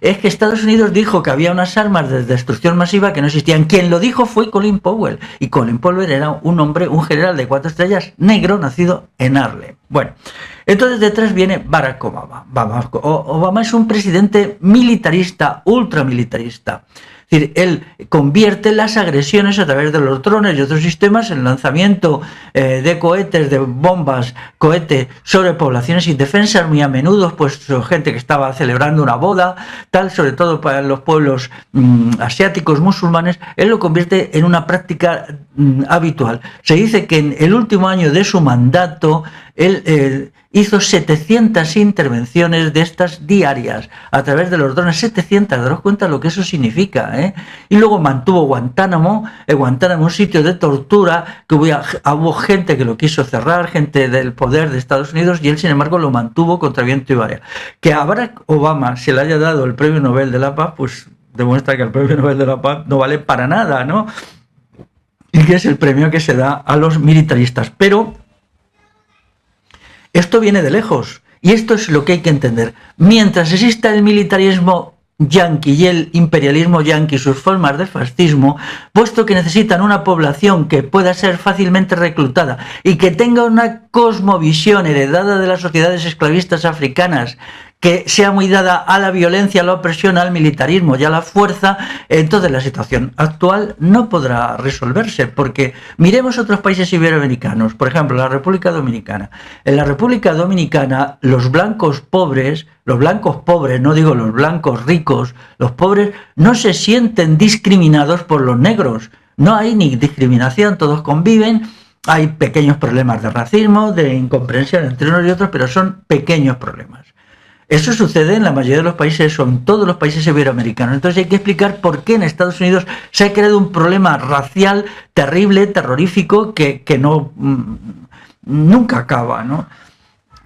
es que Estados Unidos dijo que había unas armas de destrucción masiva que no existían. Quien lo dijo fue Colin Powell. Y Colin Powell era un hombre, un general de 4 estrellas, negro, nacido en Harlem. Bueno, entonces detrás viene Barack Obama. Obama es un presidente militarista, ultramilitarista. Es decir, él convierte las agresiones a través de los drones y otros sistemas en lanzamiento de cohetes, de bombas, cohete sobre poblaciones indefensas, muy a menudo, pues gente que estaba celebrando una boda, tal, sobre todo para los pueblos asiáticos, musulmanes. Él lo convierte en una práctica habitual. Se dice que en el último año de su mandato, él hizo 700 intervenciones de estas diarias a través de los drones, 700, daros cuenta lo que eso significa, ¿eh? Y luego mantuvo Guantánamo, un sitio de tortura, que hubo gente que lo quiso cerrar, gente del poder de Estados Unidos, y él sin embargo lo mantuvo contra viento y marea. Que a Barack Obama se le haya dado el Premio Nobel de la Paz, pues demuestra que el premio Nobel de la Paz no vale para nada, ¿no? Y que es el premio que se da a los militaristas. Pero esto viene de lejos, y esto es lo que hay que entender. Mientras exista el militarismo yanqui y el imperialismo yanqui, sus formas de fascismo, puesto que necesitan una población que pueda ser fácilmente reclutada y que tenga una cosmovisión heredada de las sociedades esclavistas africanas, que sea muy dada a la violencia, a la opresión, al militarismo y a la fuerza, entonces la situación actual no podrá resolverse, porque miremos otros países iberoamericanos, por ejemplo, la República Dominicana. En la República Dominicana, los blancos pobres, no digo los blancos ricos, los pobres no se sienten discriminados por los negros. No hay ni discriminación, todos conviven. Hay pequeños problemas de racismo, de incomprensión entre unos y otros, pero son pequeños problemas. Eso sucede en la mayoría de los países, o en todos los países iberoamericanos. Entonces hay que explicar por qué en Estados Unidos se ha creado un problema racial terrible, terrorífico, que no nunca acaba, ¿no?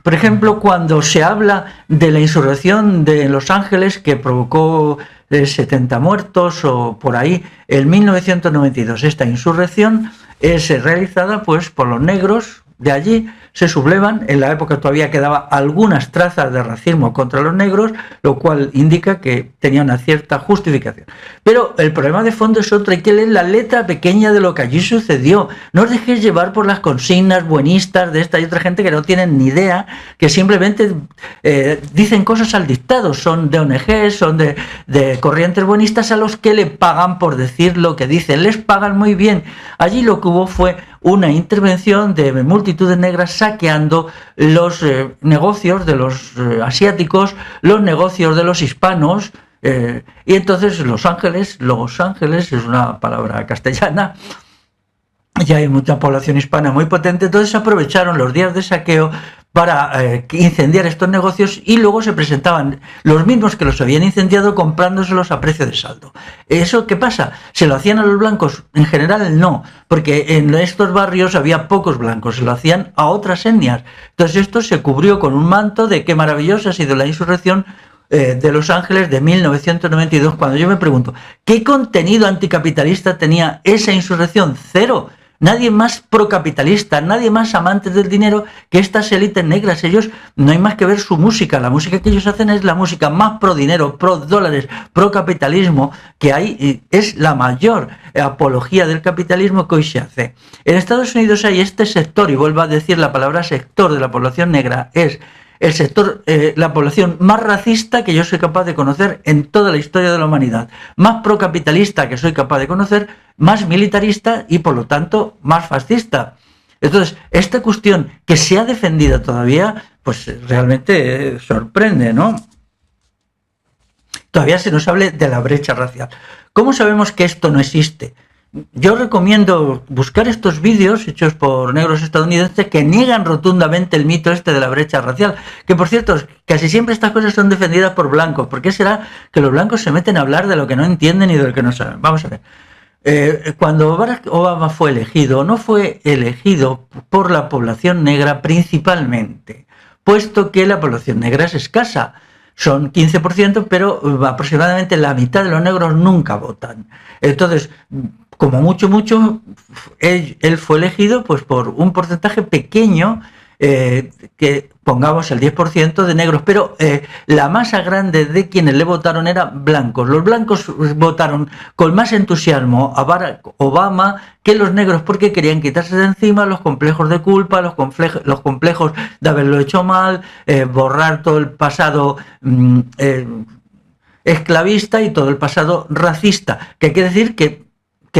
Por ejemplo, cuando se habla de la insurrección de Los Ángeles, que provocó 70 muertos o por ahí, en 1992, esta insurrección es realizada pues por los negros de allí, se sublevan. En la época todavía quedaba algunas trazas de racismo contra los negros, lo cual indica que tenía una cierta justificación. Pero el problema de fondo es otro, hay que leer la letra pequeña de lo que allí sucedió. No os dejéis llevar por las consignas buenistas de esta y otra gente que no tienen ni idea, que simplemente dicen cosas al dictado, son de ONG, son de corrientes buenistas a los que le pagan por decir lo que dicen, les pagan muy bien. Allí lo que hubo fue una intervención de multitudes negras saqueando los negocios de los asiáticos, los negocios de los hispanos, y entonces Los Ángeles es una palabra castellana, ya hay mucha población hispana muy potente, entonces aprovecharon los días de saqueo para incendiar estos negocios, y luego se presentaban los mismos que los habían incendiado comprándoselos a precio de saldo. ¿Eso qué pasa? ¿Se lo hacían a los blancos? En general no, porque en estos barrios había pocos blancos, se lo hacían a otras etnias. Entonces esto se cubrió con un manto de qué maravillosa ha sido la insurrección de Los Ángeles de 1992, cuando yo me pregunto, ¿qué contenido anticapitalista tenía esa insurrección? Cero. Nadie más procapitalista, nadie más amantes del dinero que estas élites negras. Ellos no hay más que ver su música. La música que ellos hacen es la música más pro dinero, pro dólares, pro capitalismo que hay, y es la mayor apología del capitalismo que hoy se hace. En Estados Unidos hay este sector, y vuelvo a decir la palabra sector de la población negra, es el sector, la población más racista que yo soy capaz de conocer en toda la historia de la humanidad, más procapitalista que soy capaz de conocer, más militarista y por lo tanto más fascista. Entonces, esta cuestión que se ha defendido todavía, pues realmente sorprende, ¿no? Todavía se nos habla de la brecha racial. ¿Cómo sabemos que esto no existe? Yo recomiendo buscar estos vídeos hechos por negros estadounidenses que niegan rotundamente el mito este de la brecha racial, que por cierto, casi siempre estas cosas son defendidas por blancos. ¿Por qué será que los blancos se meten a hablar de lo que no entienden y de lo que no saben? Vamos a ver. Cuando Barack Obama fue elegido, no fue elegido por la población negra principalmente, puesto que la población negra es escasa. Son 15%, pero aproximadamente la mitad de los negros nunca votan. Entonces, como mucho, él fue elegido pues por un porcentaje pequeño, que pongamos el 10% de negros, pero la masa grande de quienes le votaron eran blancos. Los blancos votaron con más entusiasmo a Barack Obama que los negros, porque querían quitarse de encima los complejos de culpa, los complejos de haberlo hecho mal, borrar todo el pasado esclavista y todo el pasado racista, que quiere decir que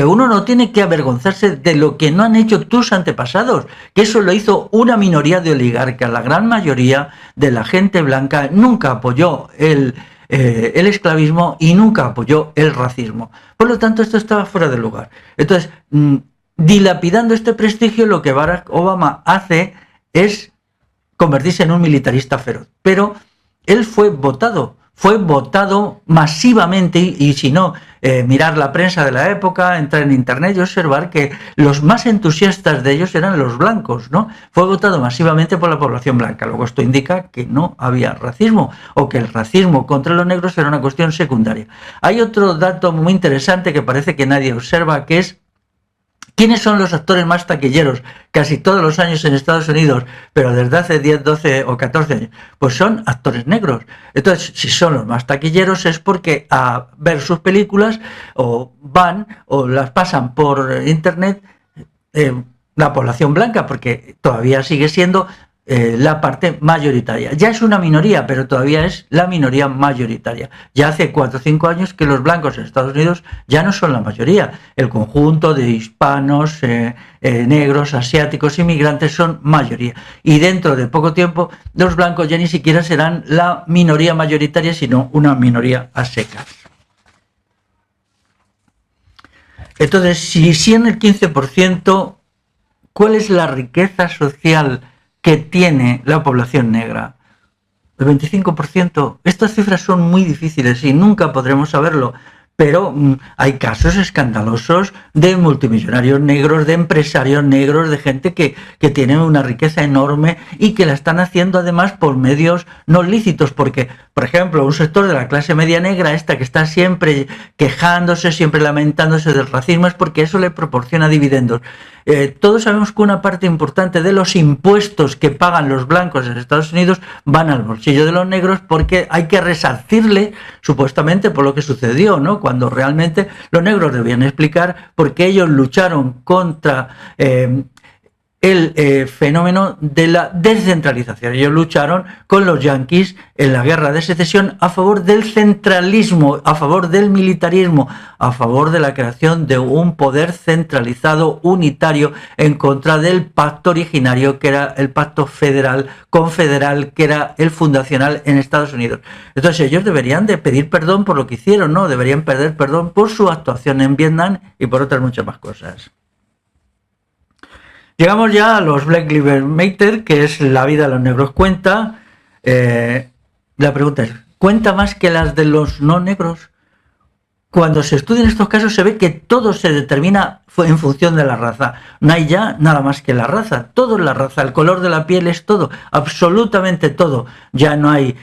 uno no tiene que avergonzarse de lo que no han hecho tus antepasados, que eso lo hizo una minoría de oligarcas. La gran mayoría de la gente blanca nunca apoyó el esclavismo y nunca apoyó el racismo. Por lo tanto, esto estaba fuera de lugar. Entonces, dilapidando este prestigio, lo que Barack Obama hace es convertirse en un militarista feroz. Pero él fue votado fue votado masivamente y si no, mirar la prensa de la época, entrar en internet y observar que los más entusiastas de ellos eran los blancos, ¿no? Fue votado masivamente por la población blanca. Luego esto indica que no había racismo o que el racismo contra los negros era una cuestión secundaria. Hay otro dato muy interesante que parece que nadie observa, que es ¿quiénes son los actores más taquilleros casi todos los años en Estados Unidos, pero desde hace 10, 12 o 14 años? Pues son actores negros. Entonces, si son los más taquilleros es porque a ver sus películas o van o las pasan por internet la población blanca, porque todavía sigue siendo la parte mayoritaria. Ya es una minoría, pero todavía es la minoría mayoritaria. Ya hace 4 o 5 años que los blancos en Estados Unidos ya no son la mayoría. El conjunto de hispanos, negros, asiáticos, inmigrantes son mayoría. Y dentro de poco tiempo los blancos ya ni siquiera serán la minoría mayoritaria, sino una minoría a secas. Entonces, si en el 15%, ¿cuál es la riqueza social que tiene la población negra? El 25%. Estas cifras son muy difíciles y nunca podremos saberlo, pero hay casos escandalosos de multimillonarios negros, de empresarios negros, de gente que tiene una riqueza enorme y que la están haciendo además por medios no lícitos, porque, por ejemplo, un sector de la clase media negra, esta que está siempre quejándose, siempre lamentándose del racismo, es porque eso le proporciona dividendos. Todos sabemos que una parte importante de los impuestos que pagan los blancos en Estados Unidos van al bolsillo de los negros, porque hay que resarcirle supuestamente por lo que sucedió, ¿no? Cuando realmente los negros debían explicar por qué ellos lucharon contra el fenómeno de la descentralización. Ellos lucharon con los yanquis en la guerra de secesión a favor del centralismo, a favor del militarismo, a favor de la creación de un poder centralizado unitario en contra del pacto originario, que era el pacto federal, confederal, que era el fundacional en Estados Unidos. Entonces ellos deberían de pedir perdón por lo que hicieron, ¿no? Deberían pedir perdón por su actuación en Vietnam y por otras muchas más cosas. Llegamos ya a los Black Lives Matter, que es la vida de los negros cuenta. La pregunta es, ¿cuenta más que las de los no negros? Cuando se estudian estos casos se ve que todo se determina en función de la raza. No hay ya nada más que la raza, todo es la raza, el color de la piel es todo, absolutamente todo. Ya no hay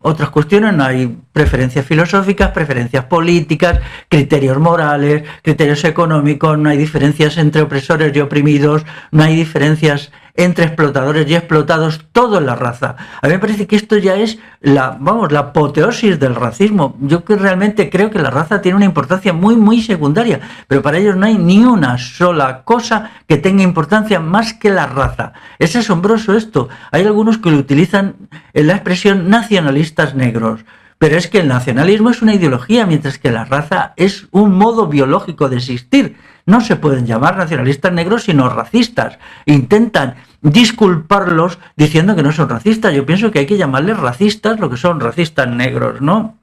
otras cuestiones, no hay preferencias filosóficas, preferencias políticas, criterios morales, criterios económicos, no hay diferencias entre opresores y oprimidos, no hay diferencias entre explotadores y explotados, todo en la raza. A mí me parece que esto ya es la apoteosis del racismo. Yo que realmente creo que la raza tiene una importancia muy, muy secundaria, pero para ellos no hay ni una sola cosa que tenga importancia más que la raza. Es asombroso esto. Hay algunos que lo utilizan en la expresión nacionalistas negros. Pero es que el nacionalismo es una ideología, mientras que la raza es un modo biológico de existir. No se pueden llamar nacionalistas negros, sino racistas. Intentan disculparlos diciendo que no son racistas. Yo pienso que hay que llamarles racistas lo que son racistas negros, ¿no?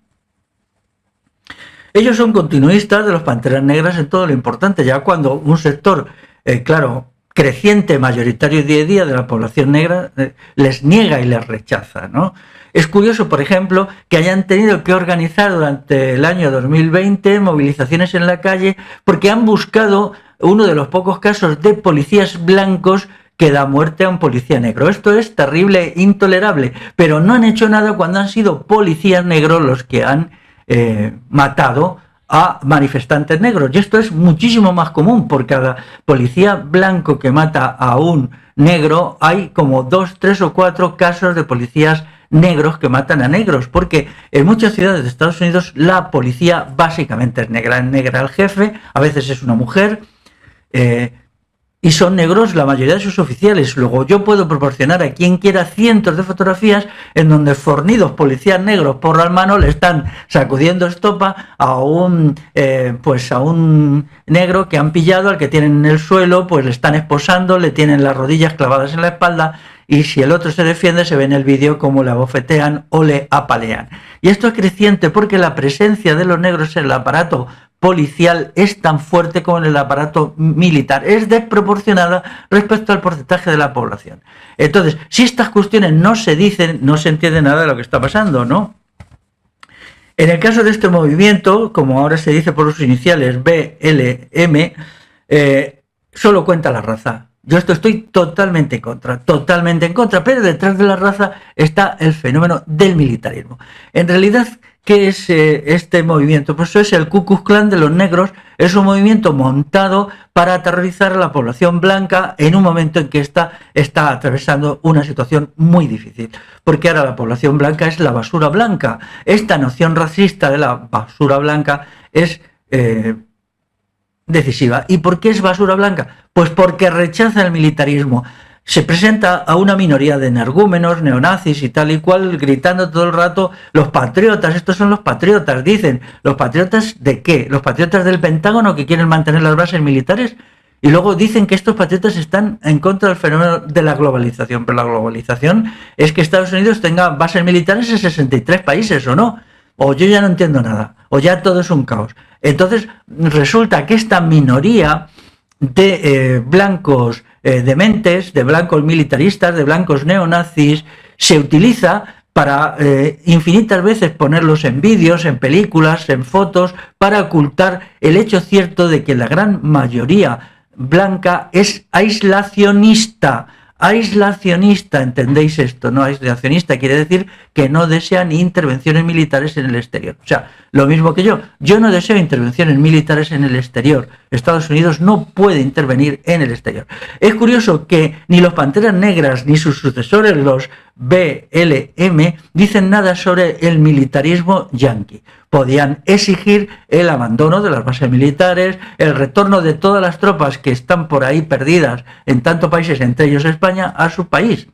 Ellos son continuistas de los Panteras Negras en todo lo importante. Ya cuando un sector, creciente, mayoritario día a día de la población negra, les niega y les rechaza, ¿no? Es curioso, por ejemplo, que hayan tenido que organizar durante el año 2020 movilizaciones en la calle porque han buscado uno de los pocos casos de policías blancos que da muerte a un policía negro. Esto es terrible, intolerable, pero no han hecho nada cuando han sido policías negros los que han matado a manifestantes negros. Y esto es muchísimo más común. Por cada policía blanco que mata a un negro hay como 2, 3 o 4 casos de policías negros que matan a negros, porque en muchas ciudades de Estados Unidos la policía básicamente es negra el jefe, a veces es una mujer, y son negros la mayoría de sus oficiales. Luego yo puedo proporcionar a quien quiera cientos de fotografías en donde fornidos policías negros por las manos le están sacudiendo estopa a un negro que han pillado, al que tienen en el suelo, pues le están esposando, le tienen las rodillas clavadas en la espalda, y si el otro se defiende se ve en el vídeo cómo le abofetean o le apalean. Y esto es creciente porque la presencia de los negros en el aparato policial es tan fuerte como en el aparato militar, es desproporcionada respecto al porcentaje de la población. Entonces, si estas cuestiones no se dicen, no se entiende nada de lo que está pasando, ¿no? En el caso de este movimiento, como ahora se dice por sus iniciales BLM, solo cuenta la raza. Yo estoy totalmente en contra, pero detrás de la raza está el fenómeno del militarismo. En realidad, ¿qué es este movimiento? Pues eso es el Ku Klux Klan de los negros, es un movimiento montado para aterrorizar a la población blanca en un momento en que está atravesando una situación muy difícil, porque ahora la población blanca es la basura blanca. Esta noción racista de la basura blanca es decisiva. ¿Y por qué es basura blanca? Pues porque rechaza el militarismo. Se presenta a una minoría de energúmenos, neonazis y tal y cual, gritando todo el rato, los patriotas, estos son los patriotas, dicen. ¿Los patriotas de qué? ¿Los patriotas del Pentágono que quieren mantener las bases militares? Y luego dicen que estos patriotas están en contra del fenómeno de la globalización. Pero la globalización es que Estados Unidos tenga bases militares en 63 países, ¿o no? O yo ya no entiendo nada, o ya todo es un caos. Entonces resulta que esta minoría de blancos dementes, de blancos militaristas, de blancos neonazis, se utiliza para infinitas veces ponerlos en vídeos, en películas, en fotos, para ocultar el hecho cierto de que la gran mayoría blanca es aislacionista. Aislacionista, ¿entendéis esto? No, aislacionista quiere decir que no desea ni intervenciones militares en el exterior. O sea, lo mismo que yo no deseo intervenciones militares en el exterior. Estados Unidos no puede intervenir en el exterior. Es curioso que ni los Panteras Negras ni sus sucesores, los BLM, dicen nada sobre el militarismo yanqui. Podían exigir el abandono de las bases militares, el retorno de todas las tropas que están por ahí perdidas en tantos países, entre ellos España, a su país.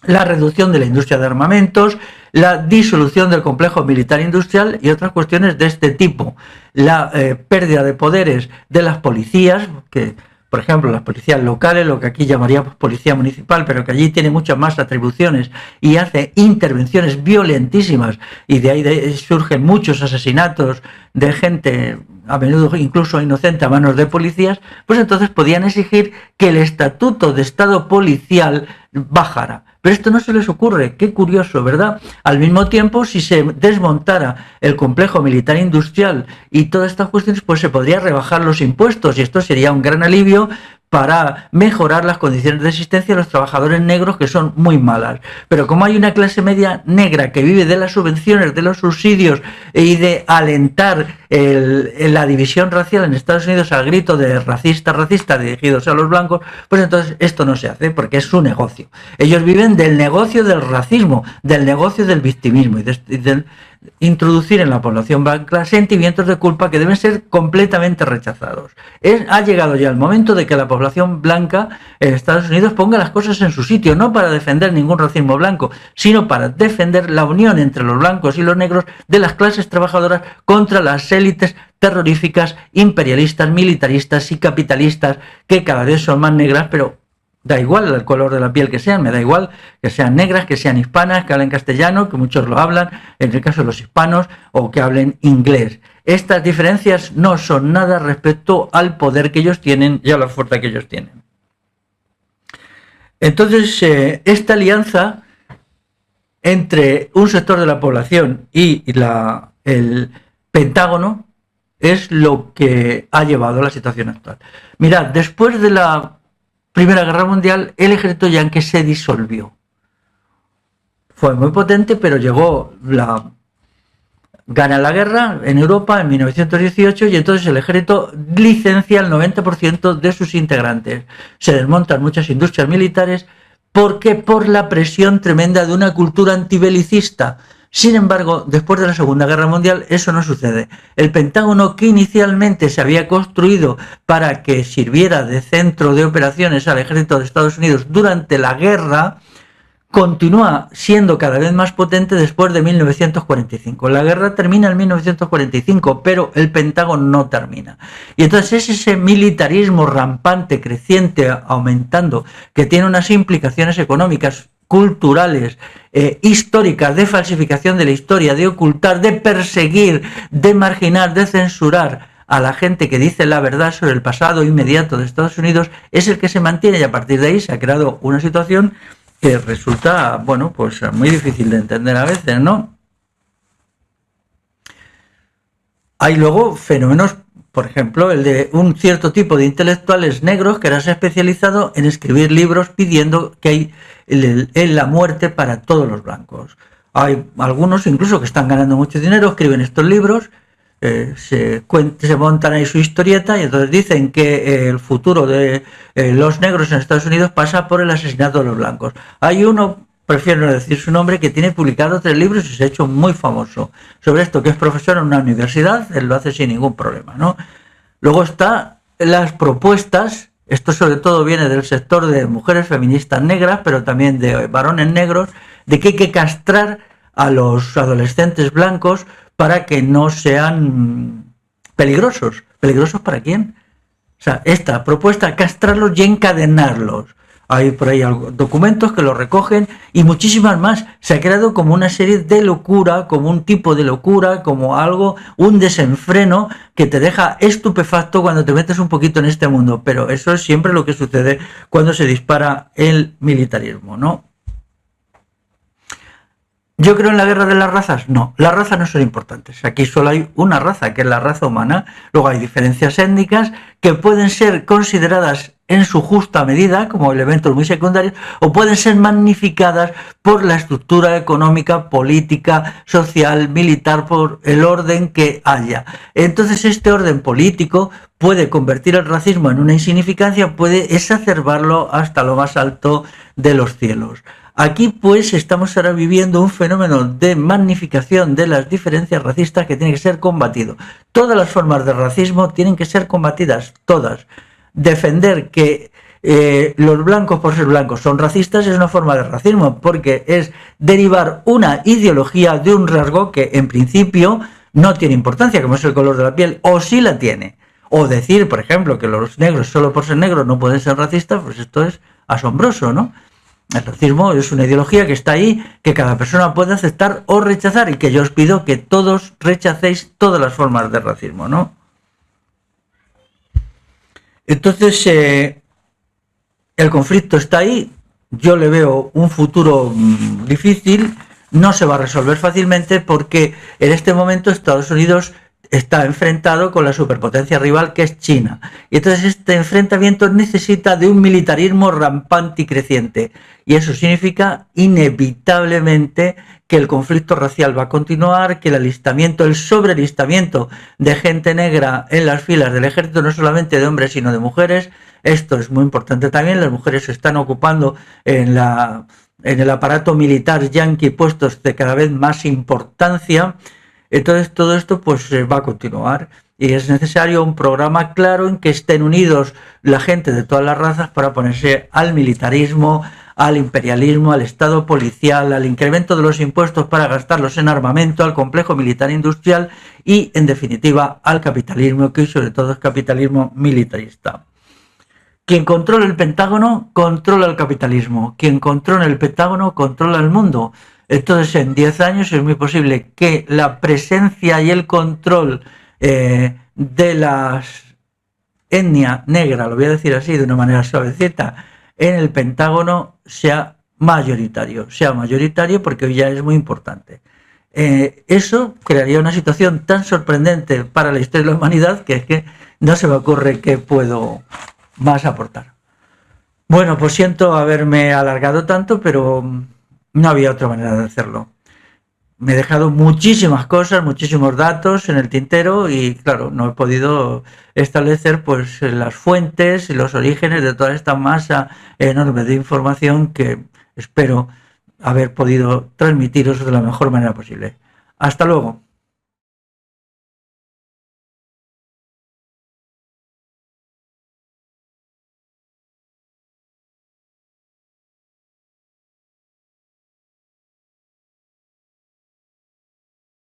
La reducción de la industria de armamentos, la disolución del complejo militar industrial y otras cuestiones de este tipo. La pérdida de poderes de las policías, que por ejemplo las policías locales, lo que aquí llamaríamos policía municipal, pero que allí tiene muchas más atribuciones y hace intervenciones violentísimas, y de ahí surgen muchos asesinatos de gente, a menudo incluso inocente, a manos de policías. Pues entonces podían exigir que el estatuto de estado policial bajara. Pero esto no se les ocurre, qué curioso, ¿verdad? Al mismo tiempo, si se desmontara el complejo militar industrial y todas estas cuestiones, pues se podría rebajar los impuestos, y esto sería un gran alivio para mejorar las condiciones de existencia de los trabajadores negros, que son muy malas. Pero como hay una clase media negra que vive de las subvenciones, de los subsidios y de alentar la división racial en Estados Unidos al grito de racista dirigidos a los blancos, pues entonces esto no se hace porque es su negocio. Ellos viven del negocio del racismo, del negocio del victimismo y del introducir en la población blanca sentimientos de culpa que deben ser completamente rechazados. Ha llegado ya el momento de que la población blanca en Estados Unidos ponga las cosas en su sitio, no para defender ningún racismo blanco, sino para defender la unión entre los blancos y los negros de las clases trabajadoras contra las élites terroríficas, imperialistas, militaristas y capitalistas, que cada vez son más negras, pero da igual el color de la piel que sean, me da igual que sean negras, que sean hispanas, que hablen castellano, que muchos lo hablan, en el caso de los hispanos, o que hablen inglés. Estas diferencias no son nada respecto al poder que ellos tienen y a la fuerza que ellos tienen. Entonces, esta alianza entre un sector de la población y el Pentágono es lo que ha llevado a la situación actual. Mirad, después de la Primera Guerra Mundial, el ejército yanqui se disolvió. Fue muy potente, pero gana la guerra en Europa en 1918, y entonces el ejército licencia al 90% de sus integrantes. Se desmontan muchas industrias militares. ¿Por qué? Por la presión tremenda de una cultura antibelicista. Sin embargo, después de la Segunda Guerra Mundial eso no sucede. El Pentágono, que inicialmente se había construido para que sirviera de centro de operaciones al ejército de Estados Unidos durante la guerra, continúa siendo cada vez más potente después de 1945. La guerra termina en 1945, pero el Pentágono no termina. Y entonces es ese militarismo rampante, creciente, aumentando, que tiene unas implicaciones económicas, culturales, históricas, de falsificación de la historia, de ocultar, de perseguir, de marginar, de censurar a la gente que dice la verdad sobre el pasado inmediato de Estados Unidos, es el que se mantiene, y a partir de ahí se ha creado una situación que resulta, bueno, pues muy difícil de entender a veces, ¿no? Hay luego fenómenos, por ejemplo, el de un cierto tipo de intelectuales negros que eran especializado en escribir libros pidiendo que hay la muerte para todos los blancos. Hay algunos incluso que están ganando mucho dinero, escriben estos libros, se montan ahí su historieta y entonces dicen que el futuro de los negros en Estados Unidos pasa por el asesinato de los blancos. Hay uno, prefiero no decir su nombre, que tiene publicado 3 libros y se ha hecho muy famoso sobre esto, que es profesor en una universidad, él lo hace sin ningún problema, ¿no? Luego está las propuestas, esto sobre todo viene del sector de mujeres feministas negras, pero también de varones negros, de que hay que castrar a los adolescentes blancos para que no sean peligrosos. ¿Peligrosos para quién? O sea, esta propuesta, castrarlos y encadenarlos. Hay por ahí documentos que lo recogen y muchísimas más. Se ha creado como una serie de locura, como un tipo de locura, como algo, un desenfreno que te deja estupefacto cuando te metes un poquito en este mundo. Pero eso es siempre lo que sucede cuando se dispara el militarismo, ¿no? ¿Yo creo en la guerra de las razas? No, las razas no son importantes. Aquí solo hay una raza, que es la raza humana. Luego hay diferencias étnicas que pueden ser consideradas en su justa medida como elementos muy secundarios o pueden ser magnificadas por la estructura económica, política, social, militar, por el orden que haya. Entonces este orden político puede convertir el racismo en una insignificancia, puede exacerbarlo hasta lo más alto de los cielos. Aquí pues estamos ahora viviendo un fenómeno de magnificación de las diferencias racistas que tiene que ser combatido. Todas las formas de racismo tienen que ser combatidas, todas. Defender que los blancos por ser blancos son racistas es una forma de racismo, porque es derivar una ideología de un rasgo que en principio no tiene importancia, como es el color de la piel, o sí la tiene. O decir, por ejemplo, que los negros solo por ser negros no pueden ser racistas, pues esto es asombroso, ¿no? El racismo es una ideología que está ahí, que cada persona puede aceptar o rechazar y que yo os pido que todos rechacéis todas las formas de racismo, ¿no? Entonces, el conflicto está ahí, yo le veo un futuro difícil, no se va a resolver fácilmente porque en este momento Estados Unidos está enfrentado con la superpotencia rival que es China. Y entonces este enfrentamiento necesita de un militarismo rampante y creciente. Y eso significa inevitablemente que el conflicto racial va a continuar, que el alistamiento, el sobrealistamiento de gente negra en las filas del ejército, no solamente de hombres sino de mujeres, esto es muy importante también, las mujeres se están ocupando en el aparato militar yanqui puestos de cada vez más importancia. Entonces todo esto pues va a continuar y es necesario un programa claro en que estén unidos la gente de todas las razas para oponerse al militarismo, al imperialismo, al estado policial, al incremento de los impuestos para gastarlos en armamento, al complejo militar industrial y en definitiva al capitalismo, que sobre todo es capitalismo militarista. Quien controla el Pentágono controla el capitalismo, quien controla el Pentágono controla el mundo. Entonces, en 10 años es muy posible que la presencia y el control de la etnia negra, lo voy a decir así de una manera suavecita, en el Pentágono sea mayoritario porque hoy ya es muy importante. Eso crearía una situación tan sorprendente para la historia de la humanidad que es que no se me ocurre qué puedo más aportar. Bueno, pues siento haberme alargado tanto, pero no había otra manera de hacerlo. Me he dejado muchísimas cosas, muchísimos datos en el tintero y claro, no he podido establecer pues las fuentes y los orígenes de toda esta masa enorme de información que espero haber podido transmitiros de la mejor manera posible. Hasta luego.